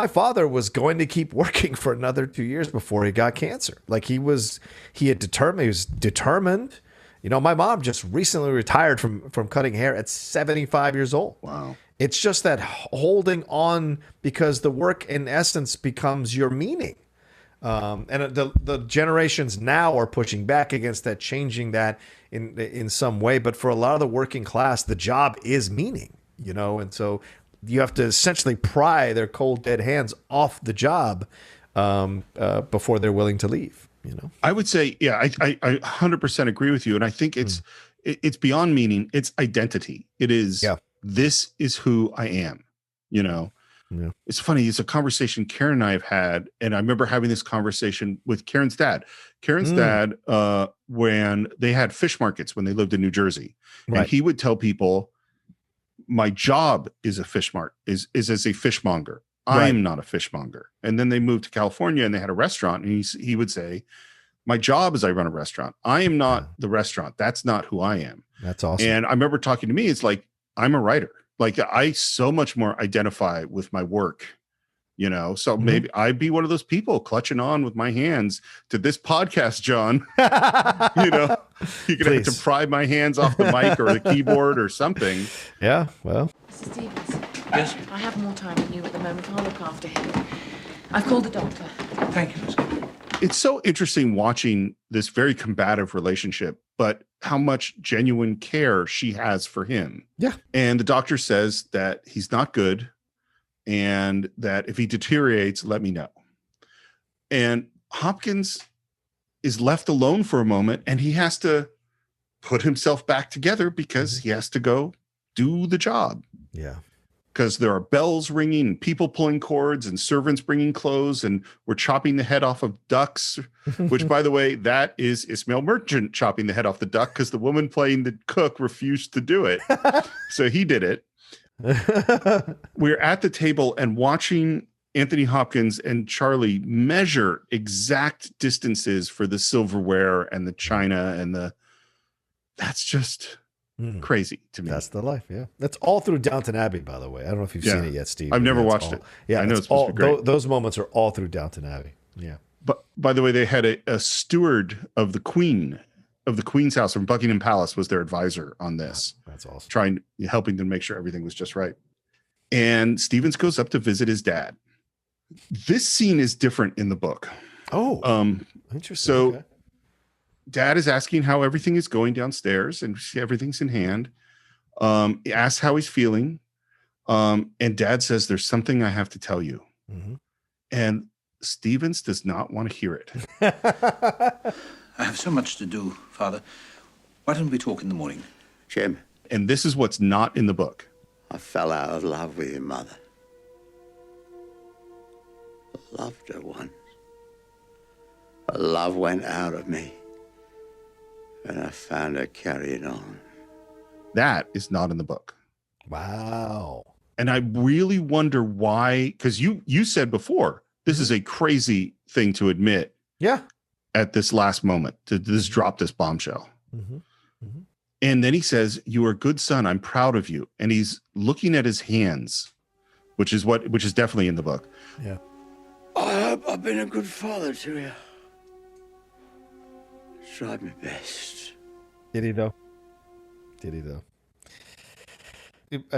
father was going to keep working for another 2 years before he got cancer. Like he was determined. You know, my mom just recently retired from cutting hair at 75 years old. Wow. It's just that holding on because the work in essence becomes your meaning. And the generations now are pushing back against that, changing that in some way. But for a lot of the working class, the job is meaning, you know, and so you have to essentially pry their cold, dead hands off the job before they're willing to leave. You know, I would say, yeah, I 100% agree with you, and I think it's beyond meaning; it's identity. It is. Yeah. This is who I am. You know, it's funny. It's a conversation Karen and I have had, and I remember having this conversation with Karen's dad. Karen's dad, when they had fish markets when they lived in New Jersey, and he would tell people, my job is a fish mart, is as a fishmonger. I'm not a fishmonger. And then they moved to California and they had a restaurant, and he would say, my job is I run a restaurant. I am not the restaurant. That's not who I am. That's awesome. And I remember talking to me, it's like, I'm a writer. Like I so much more identify with my work, you know? So maybe I'd be one of those people clutching on with my hands to this podcast, John. You know, you're going to have to pry my hands off the mic or the keyboard or something. Yeah, well. Mr. Stevens. Yes? I have more time than you at the moment. I'll look after him. I've called the doctor. Thank you, Miss Gibbs. It's so interesting watching this very combative relationship, but how much genuine care she has for him. Yeah. And the doctor says that he's not good and that if he deteriorates, let me know. And Hopkins is left alone for a moment, and he has to put himself back together because he has to go do the job. Yeah. Because there are bells ringing and people pulling cords and servants bringing clothes, and we're chopping the head off of ducks, which, by the way, that is Ismail Merchant chopping the head off the duck because the woman playing the cook refused to do it. So he did it. We're at the table and watching Anthony Hopkins and Charlie measure exact distances for the silverware and the china and that's just crazy to me. That's the life. Yeah. That's all through Downton Abbey, by the way. I don't know if you've seen it yet, Steve. I've never watched it. Yeah. I know it's supposed to be great. Those moments are all through Downton Abbey. Yeah. But by the way, they had a steward of the Queen's house from Buckingham Palace was their advisor on this. That's awesome. Helping to make sure everything was just right. And Stevens goes up to visit his dad. This scene is different in the book. Oh, interesting. So okay. Dad is asking how everything is going downstairs, and everything's in hand. He asks how he's feeling. And Dad says, there's something I have to tell you. Mm-hmm. And Stevens does not want to hear it. I have so much to do, Father. Why don't we talk in the morning? Jim. And this is what's not in the book. I fell out of love with your mother. I loved her once. But love went out of me. And I found her carrying on. That is not in the book. Wow. And I really wonder why, because you said before, this is a crazy thing to admit. Yeah. At this last moment, to just drop this bombshell. Mm-hmm. Mm-hmm. And then he says, you are a good son. I'm proud of you. And he's looking at his hands, which is definitely in the book. Yeah. I hope I've been a good father to you. Tried my best. Did he though?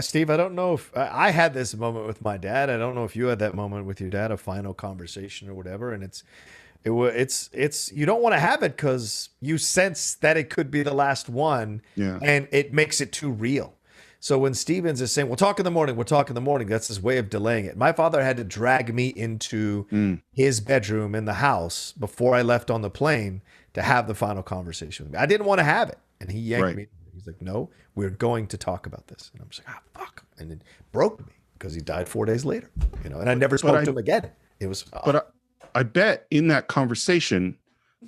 Steve, I don't know if I had this moment with my dad. I don't know if you had that moment with your dad, a final conversation or whatever. And it's you don't want to have it because you sense that it could be the last one. Yeah. And it makes it too real. So when Stevens is saying, we'll talk in the morning, that's his way of delaying it. My father had to drag me into his bedroom in the house before I left on the plane to have the final conversation with me. I didn't want to have it. And he yanked me. He's like, no, we're going to talk about this. And I'm just like, fuck. And it broke me because he died 4 days later. And I never spoke to him again. It was. But I bet in that conversation,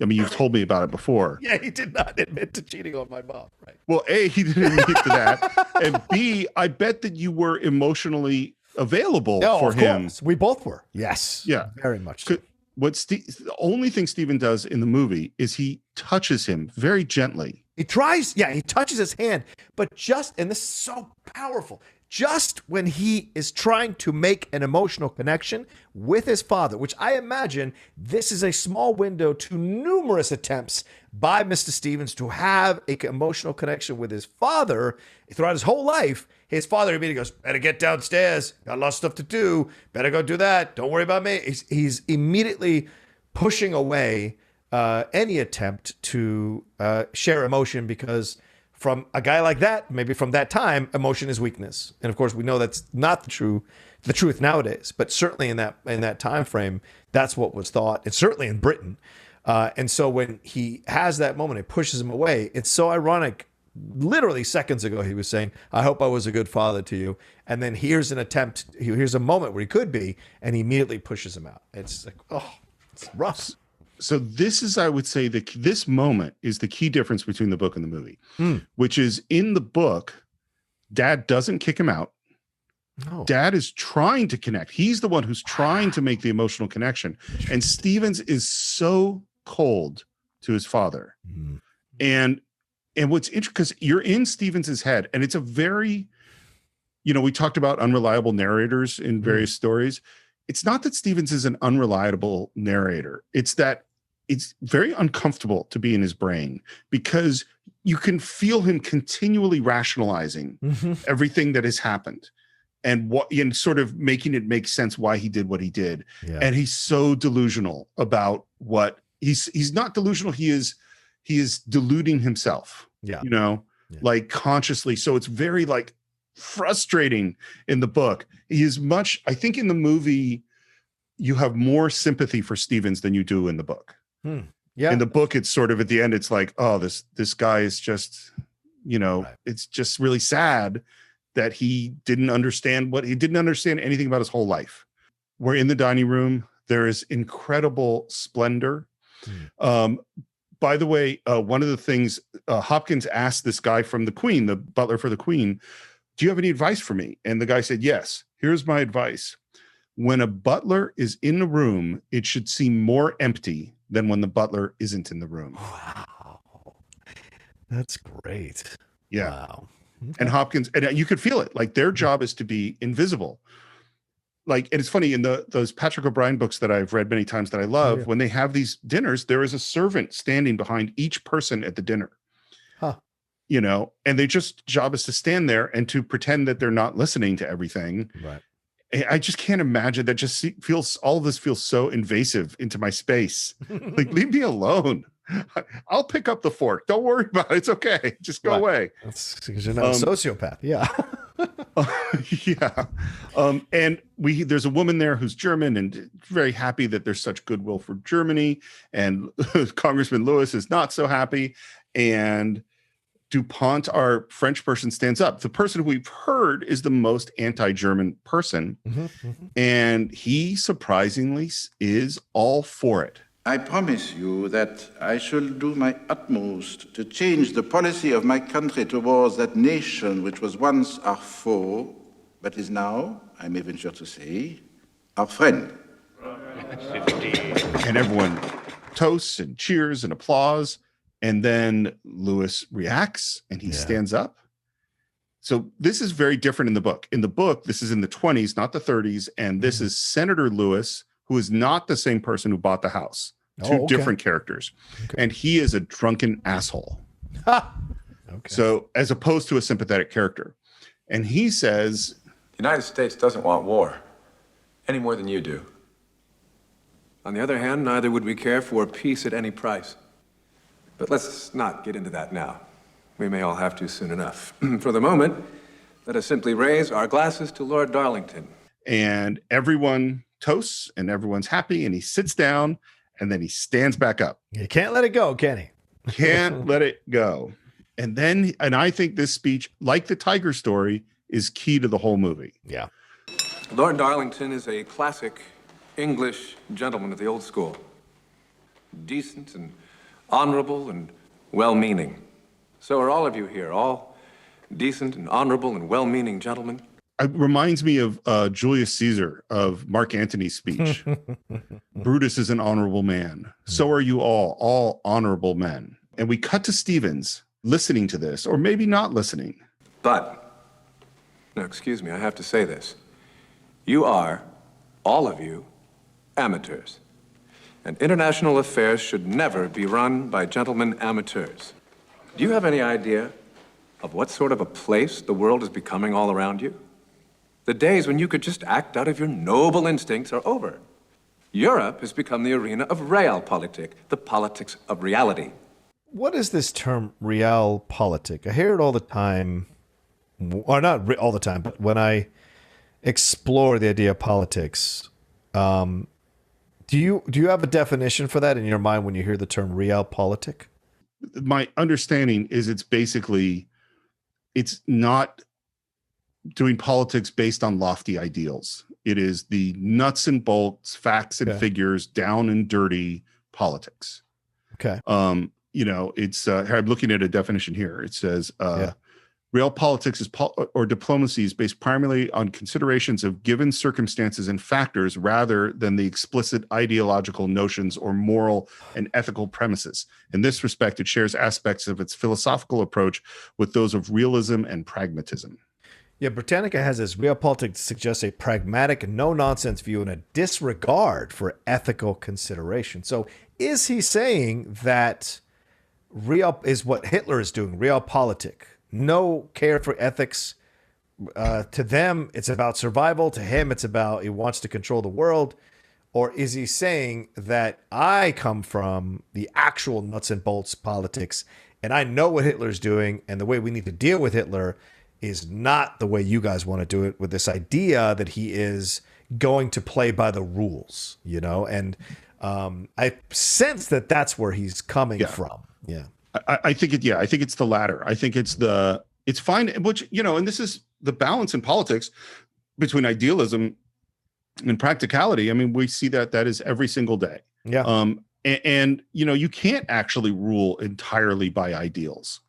I mean, you've told me about it before. Yeah, he did not admit to cheating on my mom. Right. Well, A, he didn't admit to that, and B, I bet that you were emotionally available for him. Course. We both were. Yes. Yeah. Very much so. The only thing Steven does in the movie is he touches him very gently. He touches his hand, but and this is so powerful, just when he is trying to make an emotional connection with his father, which I imagine this is a small window to numerous attempts by Mr. Stevens to have an emotional connection with his father throughout his whole life. His father immediately goes, better get downstairs. Got a lot of stuff to do. Better go do that. Don't worry about me. He's immediately pushing away any attempt to share emotion, because from a guy like that, maybe from that time, emotion is weakness. And of course, we know that's not the truth nowadays. But certainly in that time frame, that's what was thought, and certainly in Britain. And so when he has that moment, it pushes him away. It's so ironic. Literally seconds ago, he was saying, I hope I was a good father to you. And then here's a moment where he could be, and he immediately pushes him out. It's like, it's rough. So this is, I would say, this moment is the key difference between the book and the movie, which is in the book, Dad doesn't kick him out. No. Dad is trying to connect. He's the one who's trying to make the emotional connection. And Stevens is so cold to his father. And what's interesting, because you're in Stevens's head, and it's a very, we talked about unreliable narrators in various stories. It's not that Stevens is an unreliable narrator. It's that it's very uncomfortable to be in his brain, because you can feel him continually rationalizing everything that has happened and sort of making it make sense why he did what he did. Yeah. And he's so delusional about what he's not delusional. He is deluding himself, like consciously. So it's very like frustrating in the book. He is much, I think in the movie, you have more sympathy for Stevens than you do in the book. Yeah. In the book, it's sort of at the end, it's like, oh, this guy is just, it's just really sad that he didn't understand anything about his whole life. We're in the dining room. There is incredible splendor. By the way, one of the things Hopkins asked this guy from the Queen, the butler for the Queen, do you have any advice for me? And the guy said, yes, here's my advice. When a butler is in the room, it should seem more empty than when the butler isn't in the room. Wow. That's great. Yeah. Wow. Okay. And Hopkins, and you could feel it, like their job is to be invisible. Like, and it's funny in those Patrick O'Brien books that I've read many times that I love, when they have these dinners, there is a servant standing behind each person at the dinner. And their job is to stand there and to pretend that they're not listening to everything. Right. I just can't imagine that. Just all of this feels so invasive into my space. Like, leave me alone. I'll pick up the fork. Don't worry about it. It's okay. Just go away. That's because you're not a sociopath. Yeah. Yeah. And there's a woman there who's German and very happy that there's such goodwill for Germany. And Congressman Lewis is not so happy. And DuPont, our French person, stands up. The person who we've heard is the most anti-German person. And he surprisingly is all for it. I promise you that I shall do my utmost to change the policy of my country towards that nation which was once our foe, but is now, I may venture to say, our friend. And everyone toasts and cheers and applause. And then Lewis reacts and he stands up. So this is very different in the book. In the book, this is in the 20s, not the 30s. And this is Senator Lewis, who is not the same person who bought the house. Two different characters. And he is a drunken asshole. So as opposed to a sympathetic character. And he says, the United States doesn't want war any more than you do. On the other hand, neither would we care for peace at any price. But let's not get into that now. We may all have to soon enough. For the moment, let us simply raise our glasses to Lord Darlington. And everyone toasts and everyone's happy and he sits down and then he stands back up. You can't let it go, can he? Can't let it go. And I think this speech, like the Tiger story, is key to the whole movie. Yeah. Lord Darlington is a classic English gentleman of the old school. Decent and honorable and well-meaning. So are all of you here, all decent and honorable and well-meaning gentlemen. It reminds me of Julius Caesar, of Mark Antony's speech. Brutus is an honorable man. So are you all honorable men. And we cut to Stevens listening to this, or maybe not listening. But, now excuse me, I have to say this. You are, all of you, amateurs. And international affairs should never be run by gentlemen amateurs. Do you have any idea of what sort of a place the world is becoming all around you? The days when you could just act out of your noble instincts are over. Europe has become the arena of realpolitik, the politics of reality. What is this term realpolitik? I hear it all the time, or not all the time, but when I explore the idea of politics, do you have a definition for that in your mind when you hear the term realpolitik? My understanding is it's not doing politics based on lofty ideals. It is the nuts and bolts, facts and figures, down and dirty politics. Okay. It's I'm looking at a definition here. It says real politics is or diplomacy is based primarily on considerations of given circumstances and factors rather than the explicit ideological notions or moral and ethical premises. In this respect, it shares aspects of its philosophical approach with those of realism and pragmatism. Yeah, Britannica has this realpolitik suggests a pragmatic, no-nonsense view and a disregard for ethical consideration. So is he saying that real is what Hitler is doing, realpolitik? No care for ethics. To them, it's about survival. To him, it's about he wants to control the world. Or is he saying that I come from the actual nuts and bolts politics and I know what Hitler's doing and the way we need to deal with Hitler is not the way you guys want to do it, with this idea that he is going to play by the rules, and I sense that that's where he's coming from. Yeah. I think it's the latter. I think it's fine, which, and this is the balance in politics between idealism and practicality. I mean, we see that is every single day. Yeah. And you can't actually rule entirely by ideals,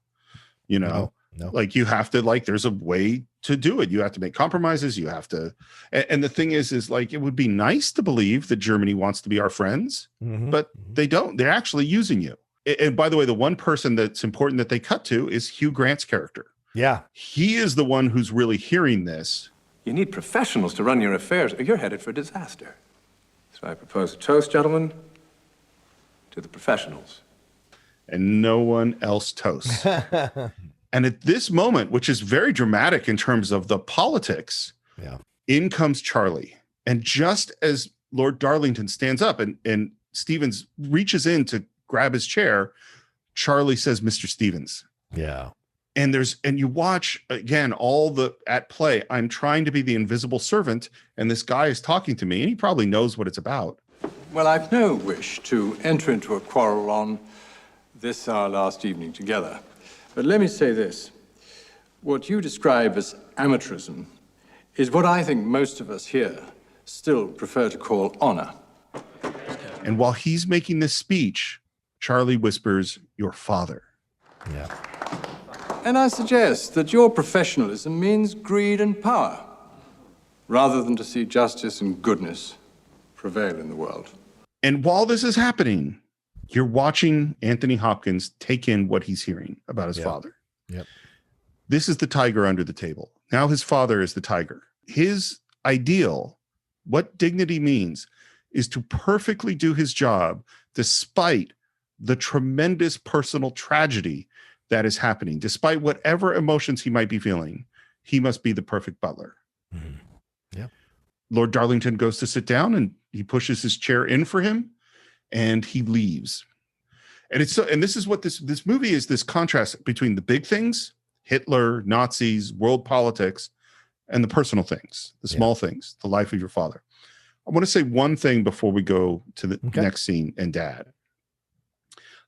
No. Like you have to, there's a way to do it. You have to make compromises. You have to, and the thing is like, it would be nice to believe that Germany wants to be our friends, but they don't. They're actually using you. And by the way, the one person that's important that they cut to is Hugh Grant's character. Yeah. He is the one who's really hearing this. You need professionals to run your affairs, or you're headed for disaster. So I propose a toast, gentlemen, to the professionals. And no one else toasts. And at this moment, which is very dramatic in terms of the politics, in comes Charlie. And just as Lord Darlington stands up and Stevens reaches in to grab his chair, Charlie says, "Mr. Stevens." Yeah. And you watch again all the at play. I'm trying to be the invisible servant, and this guy is talking to me, and he probably knows what it's about. Well, I've no wish to enter into a quarrel on this our last evening together. But let me say this. What you describe as amateurism is what I think most of us here still prefer to call honor. And while he's making this speech, Charlie whispers, "Your father." Yeah. And I suggest that your professionalism means greed and power, rather than to see justice and goodness prevail in the world. And while this is happening, you're watching Anthony Hopkins take in what he's hearing about his father. Yep. This is the tiger under the table. Now his father is the tiger. His ideal, what dignity means, is to perfectly do his job despite the tremendous personal tragedy that is happening. Despite whatever emotions he might be feeling, he must be the perfect butler. Mm-hmm. Yeah. Lord Darlington goes to sit down and he pushes his chair in for him and he leaves. And this is what this movie is, this contrast between the big things, Hitler, Nazis, world politics, and the personal things, the small things, the life of your father. I want to say one thing before we go to the next scene and Dad.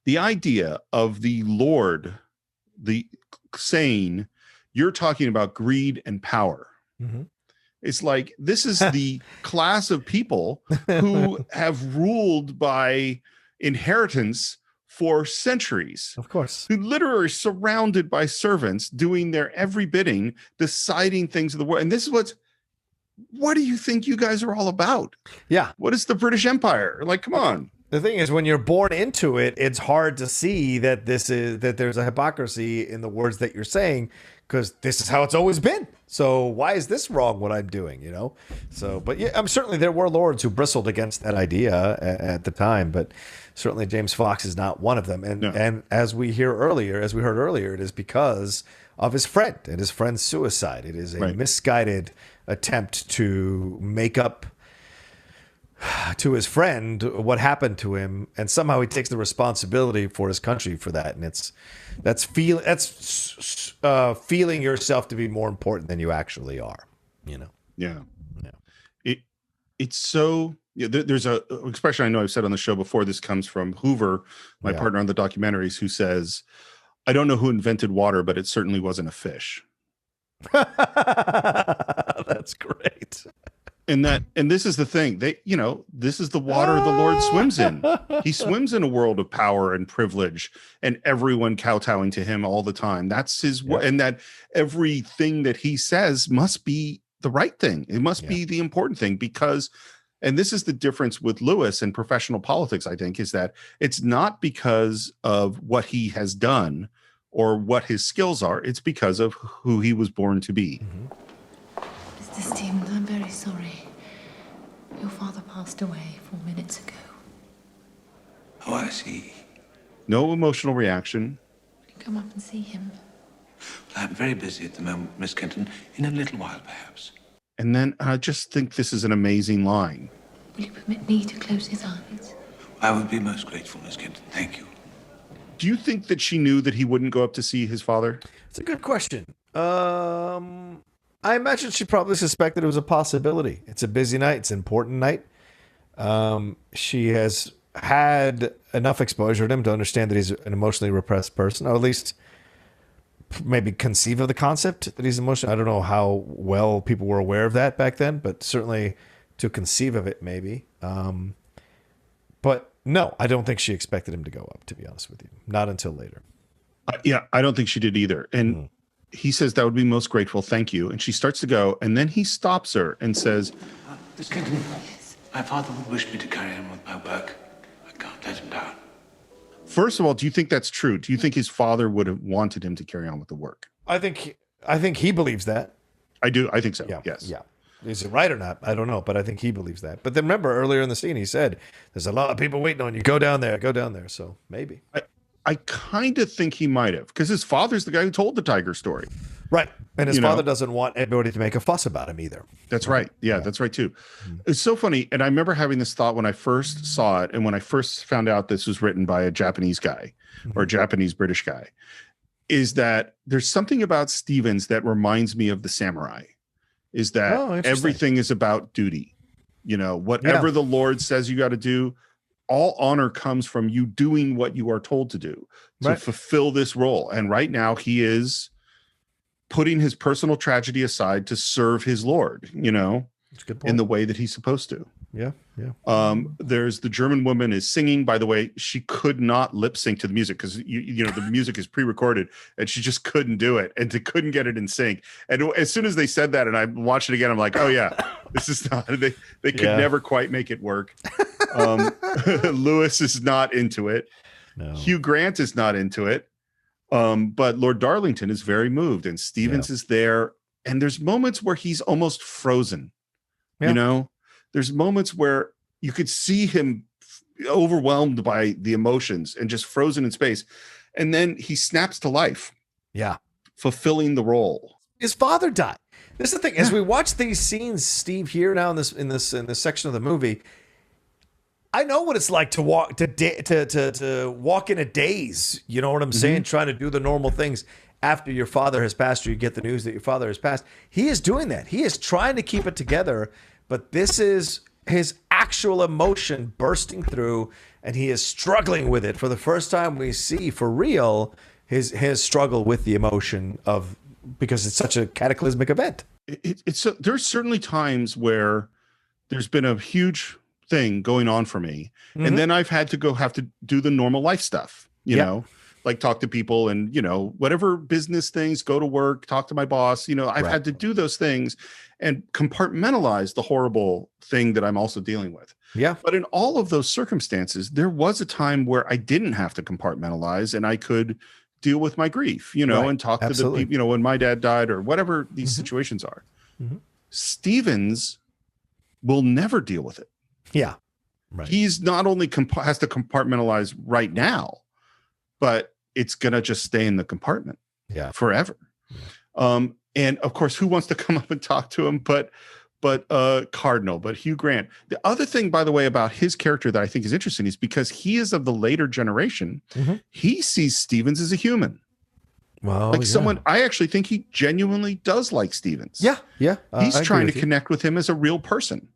The idea of the Lord, saying, you're talking about greed and power. Mm-hmm. It's like, this is the class of people who have ruled by inheritance for centuries. Of course. Who literally are surrounded by servants doing their every bidding, deciding things of the world. And this is what do you think you guys are all about? Yeah. What is the British Empire? Like, come on. The thing is, when you're born into it, it's hard to see that there's a hypocrisy in the words that you're saying, because this is how it's always been. So why is this wrong, what I'm doing, you know? So, but yeah, certainly there were lords who bristled against that idea at the time, but certainly James Fox is not one of them. And as we heard earlier, it is because of his friend and his friend's suicide. It is a misguided attempt to make up to his friend what happened to him, and somehow he takes the responsibility for his country for that. And that's feeling yourself to be more important than you actually are, you know? Yeah. It's so, there's a expression I know I've said on the show before. This comes from Hoover, my partner on the documentaries, who says, I don't know who invented water, but it certainly wasn't a fish. That's great. And this is the thing, this is the water the Lord swims in. He swims in a world of power and privilege, and everyone kowtowing to him all the time. That's his, and that everything that he says must be the right thing. It must be the important thing, because, and this is the difference with Lewis and professional politics, I think, is that it's not because of what he has done or what his skills are. It's because of who he was born to be. Mr. Stevens, I'm very sorry. Your father passed away 4 minutes ago. Oh, I see. No emotional reaction. Will you come up and see him? Well, I'm very busy at the moment, Miss Kenton. In a little while, perhaps. And then I just think this is an amazing line. Will you permit me to close his eyes? I would be most grateful, Miss Kenton. Thank you. Do you think that she knew that he wouldn't go up to see his father? It's a good question. I imagine she probably suspected it was a possibility. It's a busy night. It's an important night. She has had enough exposure to him to understand that he's an emotionally repressed person, or at least maybe conceive of the concept that he's emotional. I don't know how well people were aware of that back then, but certainly to conceive of it, maybe. But no, I don't think she expected him to go up, to be honest with you. Not until later. I don't think she did either. And he says, that would be most grateful. Thank you. And she starts to go. And then he stops her and says, Miss Kenton, my father would wish me to carry on with my work. I can't let him down. First of all, do you think that's true? Do you think his father would have wanted him to carry on with the work? I think he believes that. I do. I think so. Yeah. Yes. Yeah. Is it right or not? I don't know, but I think he believes that. But then remember earlier in the scene, he said, there's a lot of people waiting on you. Go down there. So maybe. I kind of think he might have, because his father's the guy who told the tiger story. Right. And his father doesn't want everybody to make a fuss about him either. That's right. Yeah, that's right too. It's so funny. And I remember having this thought when I first saw it, and when I first found out this was written by a Japanese guy or a Japanese British guy, is that there's something about Stevens that reminds me of the samurai, is that everything is about duty. Whatever the Lord says you got to do, all honor comes from you doing what you are told to do to fulfill this role. And right now he is putting his personal tragedy aside to serve his Lord, in the way that he's supposed to. Yeah. There's the German woman is singing. By the way, she could not lip sync to the music because the music is pre-recorded, and she just couldn't do it, and couldn't get it in sync. And as soon as they said that, and I watched it again, I'm like, oh yeah, this is not. They could never quite make it work. Lewis is not into it. No. Hugh Grant is not into it. But Lord Darlington is very moved, and Stevens is there. And there's moments where he's almost frozen. There's moments where you could see him overwhelmed by the emotions and just frozen in space. And then he snaps to life. Yeah. Fulfilling the role. His father died. This is the thing. As we watch these scenes, Steve, here now in this section of the movie, I know what it's like to walk walk in a daze. You know what I'm saying? Trying to do the normal things after your father has passed, or you get the news that your father has passed. He is doing that. He is trying to keep it together, but this is his actual emotion bursting through, and he is struggling with it. For the first time, we see for real his struggle with the emotion because it's such a cataclysmic event. there's certainly times where there's been a huge thing going on for me, and then I've had to have to do the normal life stuff, you know, like talk to people and, you know, whatever business things, go to work, talk to my boss, you know, I've had to do those things and compartmentalize the horrible thing that I'm also dealing with. Yeah. But in all of those circumstances, there was a time where I didn't have to compartmentalize and I could deal with my grief, you know, and talk to the people, you know, when my dad died or whatever these situations are. Stevens will never deal with it. Yeah. Right. He's not only has to compartmentalize right now, but it's going to just stay in the compartment forever. And of course, who wants to come up and talk to him, but Cardinal, but Hugh Grant. The other thing, by the way, about his character that I think is interesting is because he is of the later generation, he sees Stevens as a human. Well, like someone, I actually think he genuinely does like Stevens. Yeah. Yeah. He's trying to connect with him as a real person.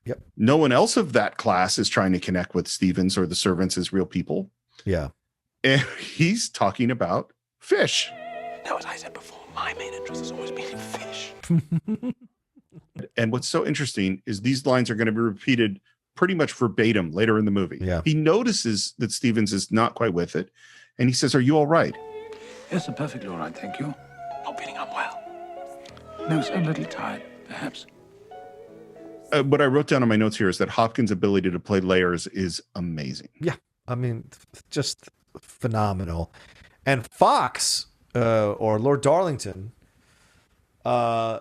Yep. No one else of that class is trying to connect with Stevens or the servants as real people. Yeah. And he's talking about fish. Now, as I said before, my main interest has always been in fish. And what's so interesting is these lines are going to be repeated pretty much verbatim later in the movie. Yeah. He notices that Stevens is not quite with it. And he says, "Are you all right?" Yes, I'm perfectly all right, thank you. Not feeling unwell. No, a little tired, perhaps. What I wrote down on my notes here is that Hopkins' ability to play layers is amazing. Yeah. I mean, just phenomenal. And Fox, or Lord Darlington, tries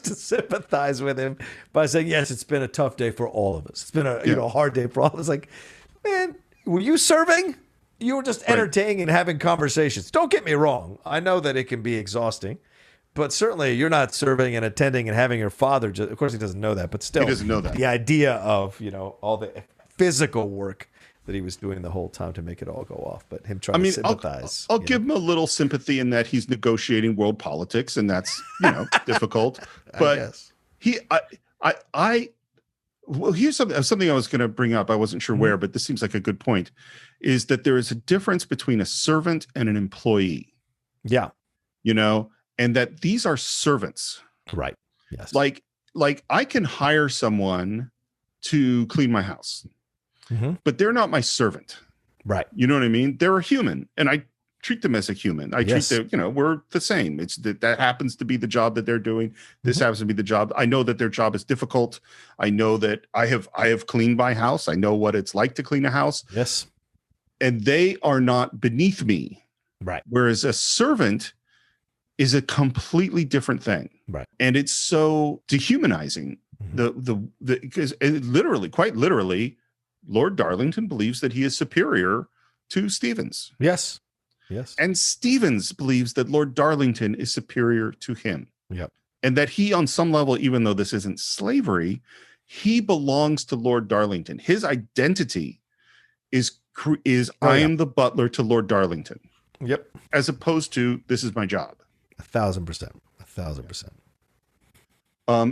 to sympathize with him by saying, yes, it's been a tough day for all of us. It's been a hard day for all of us. Like, man, were you serving? You were just entertaining and having conversations. Don't get me wrong. I know that it can be exhausting, but certainly you're not serving and attending and having your father. Of course, he doesn't know that, but still, he doesn't know that. The idea of, you know, all the physical work that he was doing the whole time to make it all go off, but him trying to sympathize. I'll give him a little sympathy in that he's negotiating world politics, and that's, you know, difficult. But well, here's something I was going to bring up. I wasn't sure where, but this seems like a good point. Is that there is a difference between a servant and an employee? Yeah, you know, and that these are servants, right? Yes, like I can hire someone to clean my house. But they're not my servant. Right. You know what I mean? They're a human, and I treat them as a human. I treat them, you know, we're the same. It's that happens to be the job that they're doing. This happens to be the job. I know that their job is difficult. I know that I have cleaned my house. I know what it's like to clean a house. Yes. And they are not beneath me. Right. Whereas a servant is a completely different thing. Right. And it's so dehumanizing. Because literally, quite literally, Lord Darlington believes that he is superior to Stevens. Yes. Yes. And Stevens believes that Lord Darlington is superior to him. Yep. And that he, on some level, even though this isn't slavery, he belongs to Lord Darlington. His identity is I am the butler to Lord Darlington. Yep. As opposed to, this is my job. 1,000%. 1,000%.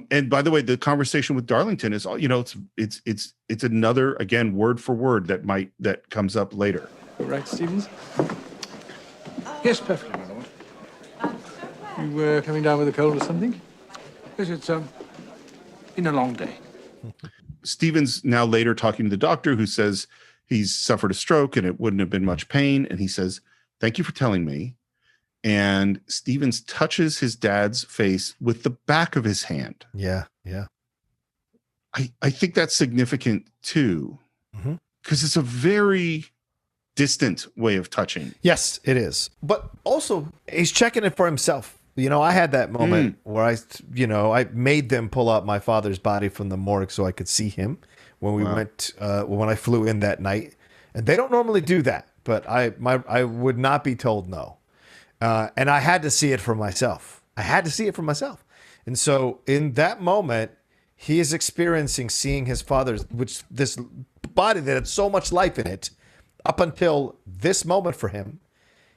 And by the way, the conversation with Darlington is all, you know, it's another, again, word for word that comes up later. All right, Stevens? Yes, perfectly, my lord. You were coming down with a cold or something? Yes, it's been a long day. Stevens now later talking to the doctor, who says he's suffered a stroke and it wouldn't have been much pain. And he says, "Thank you for telling me." And Stevens touches his dad's face with the back of his hand. Yeah, yeah. I think that's significant too, because it's a very distant way of touching. Yes, it is. But also, he's checking it for himself. You know, I had that moment where I made them pull out my father's body from the morgue so I could see him when we went, when I flew in that night. And they don't normally do that, but I would not be told no. And I had to see it for myself. And so in that moment, he is experiencing seeing his father's, this body that had so much life in it up until this moment for him.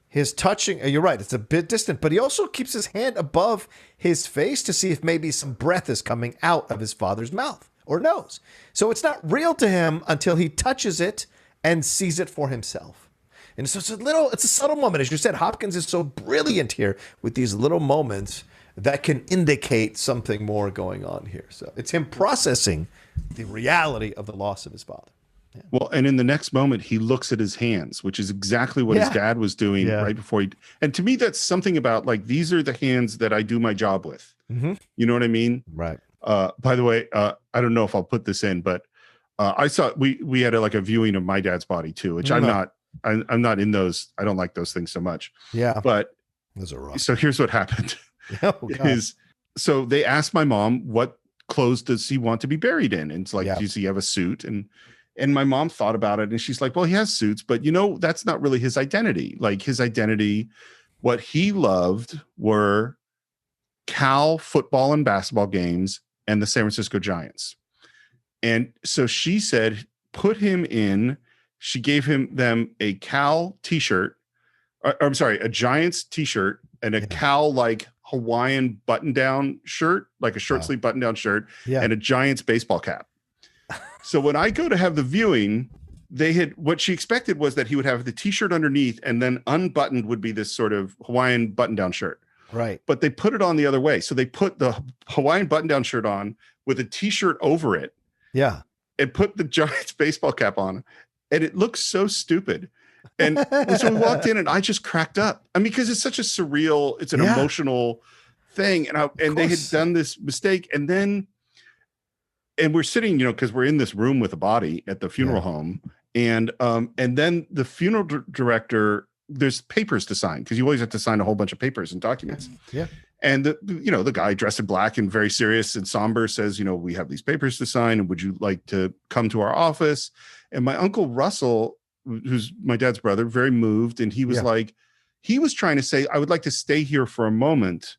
His touching, you're right, it's a bit distant, but he also keeps his hand above his face to see if maybe some breath is coming out of his father's mouth or nose. So it's not real to him until he touches it and sees it for himself. And so it's a subtle moment. As you said, Hopkins is so brilliant here with these little moments that can indicate something more going on here. So it's him processing the reality of the loss of his father. Yeah. Well, and in the next moment, he looks at his hands, which is exactly what his dad was doing right before he. And to me, that's something about like, these are the hands that I do my job with. Mm-hmm. You know what I mean? Right. By the way, I don't know if I'll put this in, but I saw we had a viewing of My Dad's Body too, which I'm not in those. I don't like those things so much. Yeah. But those are rough. So here's what happened. So they asked my mom, what clothes does he want to be buried in? And it's like, does he have a suit? And my mom thought about it and she's like, well, he has suits, but that's not really his identity. Like his identity, what he loved were Cal football and basketball games and the San Francisco Giants. And so she said, put him in, she gave them a Cal t-shirt, a Giants t-shirt and a Cal Hawaiian button-down shirt, like a short sleeve button-down shirt and a Giants baseball cap. So when I go to have the viewing, what she expected was that he would have the t-shirt underneath and then unbuttoned would be this sort of Hawaiian button-down shirt. Right. But they put it on the other way. So they put the Hawaiian button-down shirt on with a t-shirt over it. Yeah. And put the Giants baseball cap on. And it looks so stupid. And so we walked in and I just cracked up. I mean, because it's such a surreal, it's an emotional thing. And they had done this mistake. And we're sitting, because we're in this room with a body at the funeral home. And then the funeral director, there's papers to sign because you always have to sign a whole bunch of papers and documents. Yeah. And the guy dressed in black and very serious and somber says, we have these papers to sign and would you like to come to our office? And my uncle Russell, who's my dad's brother, very moved. And he was he was trying to say, I would like to stay here for a moment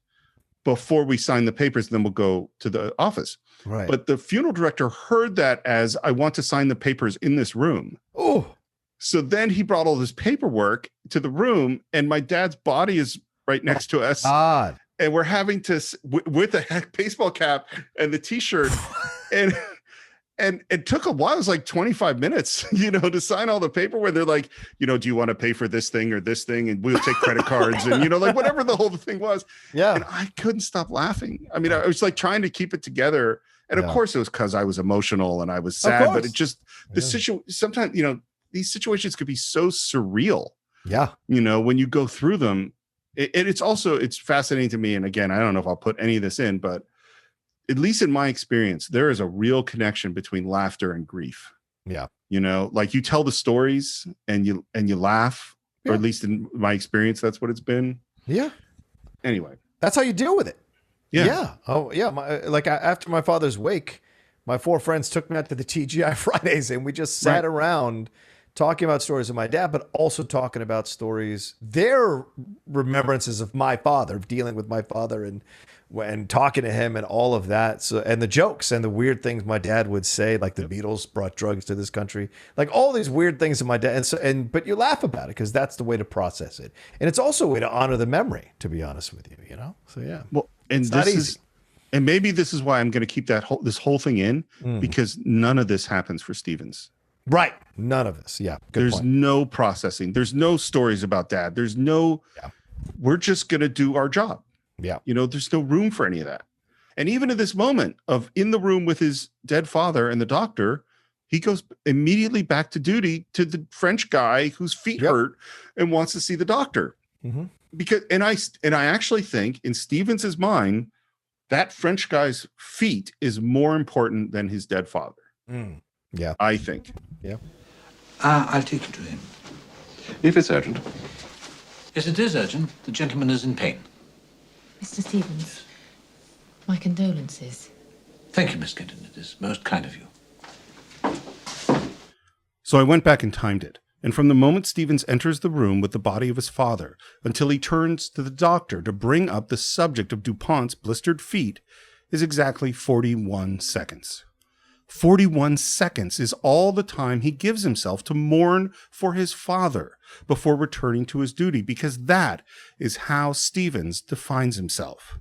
before we sign the papers, and then we'll go to the office. Right. But the funeral director heard that as I want to sign the papers in this room. Oh. So then he brought all this paperwork to the room and my dad's body is right next to us. God. And we're having to, with a baseball cap and the t-shirt and it took a while. It was like 25 minutes, to sign all the paperwork. They're like, do you want to pay for this thing or this thing? And we'll take credit cards and, whatever the whole thing was. Yeah. And I couldn't stop laughing. I mean, I was trying to keep it together. And of course it was because I was emotional and I was sad, but it just, sometimes, these situations could be so surreal. Yeah. When you go through them, it's fascinating to me. And again, I don't know if I'll put any of this in, but at least in my experience, there is a real connection between laughter and grief. Yeah. You tell the stories and you laugh, or at least in my experience, that's what it's been. Yeah. Anyway, that's how you deal with it. Yeah. Yeah. Oh yeah. After my father's wake, my 4 friends took me out to the TGI Fridays and we just sat around talking about stories of my dad, but also talking about stories, their remembrances of my father, of dealing with my father and talking to him and all of that. So, and the jokes and the weird things my dad would say, like the Beatles brought drugs to this country, like all these weird things that my dad, but you laugh about it because that's the way to process it. And it's also a way to honor the memory, to be honest with you, So, yeah. Well, and and maybe this is why I'm going to keep this whole thing in because none of this happens for Stevens. Right. None of this. Yeah. There's no processing. There's no stories about dad. There's no, we're just going to do our job. Yeah. There's no room for any of that. And even at this moment of in the room with his dead father and the doctor, he goes immediately back to duty to the French guy whose feet hurt and wants to see the doctor. Mm-hmm. Because, and I actually think in Stevens's mind, that French guy's feet is more important than his dead father. Mm. Yeah. I think. Yeah. I'll take you to him. If it's urgent. Yes, it is urgent. The gentleman is in pain. Mr. Stevens, my condolences. Thank you, Miss Kenton. It is most kind of you. So I went back and timed it. And from the moment Stevens enters the room with the body of his father until he turns to the doctor to bring up the subject of DuPont's blistered feet is exactly 41 seconds. 41 seconds is all the time he gives himself to mourn for his father before returning to his duty, because that is how Stevens defines himself.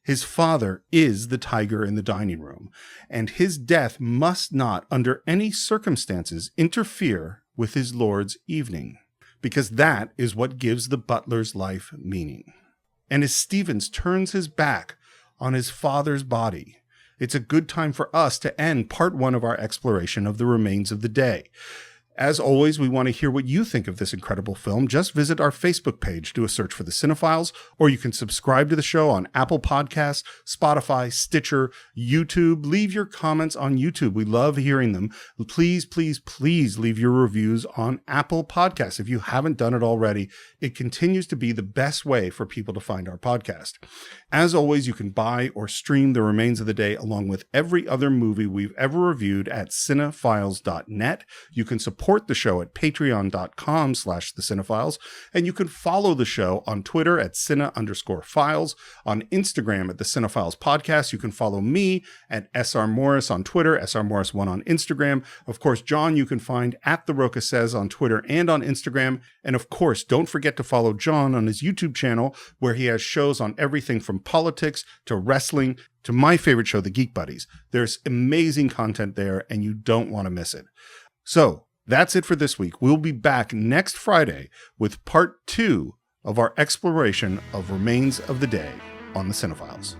His father is the tiger in the dining room, and his death must not, under any circumstances, interfere with his lord's evening, because that is what gives the butler's life meaning. And as Stevens turns his back on his father's body, it's a good time for us to end part 1 of our exploration of the remains of the day. As always, we want to hear what you think of this incredible film. Just visit our Facebook page, do a search for the Cine-Files, or you can subscribe to the show on Apple Podcasts, Spotify, Stitcher, YouTube. Leave your comments on YouTube. We love hearing them. Please, please, please leave your reviews on Apple Podcasts. If you haven't done it already, it continues to be the best way for people to find our podcast. As always, you can buy or stream The Remains of the Day along with every other movie we've ever reviewed at cinefiles.net. You can support the show at patreon.com/the Cine-Files, and you can follow the show on Twitter at Cine_Files, on Instagram at the Cine-Files Podcast. You can follow me at SR Morris on Twitter, SR Morris1 on Instagram. Of course, John, you can find at the Rocha Says on Twitter and on Instagram. And of course, don't forget to follow John on his YouTube channel, where he has shows on everything from politics to wrestling to my favorite show, The Geek Buddies. There's amazing content there, and you don't want to miss it. So that's it for this week. We'll be back next Friday with part 2 of our exploration of Remains of the Day on the Cine-Files.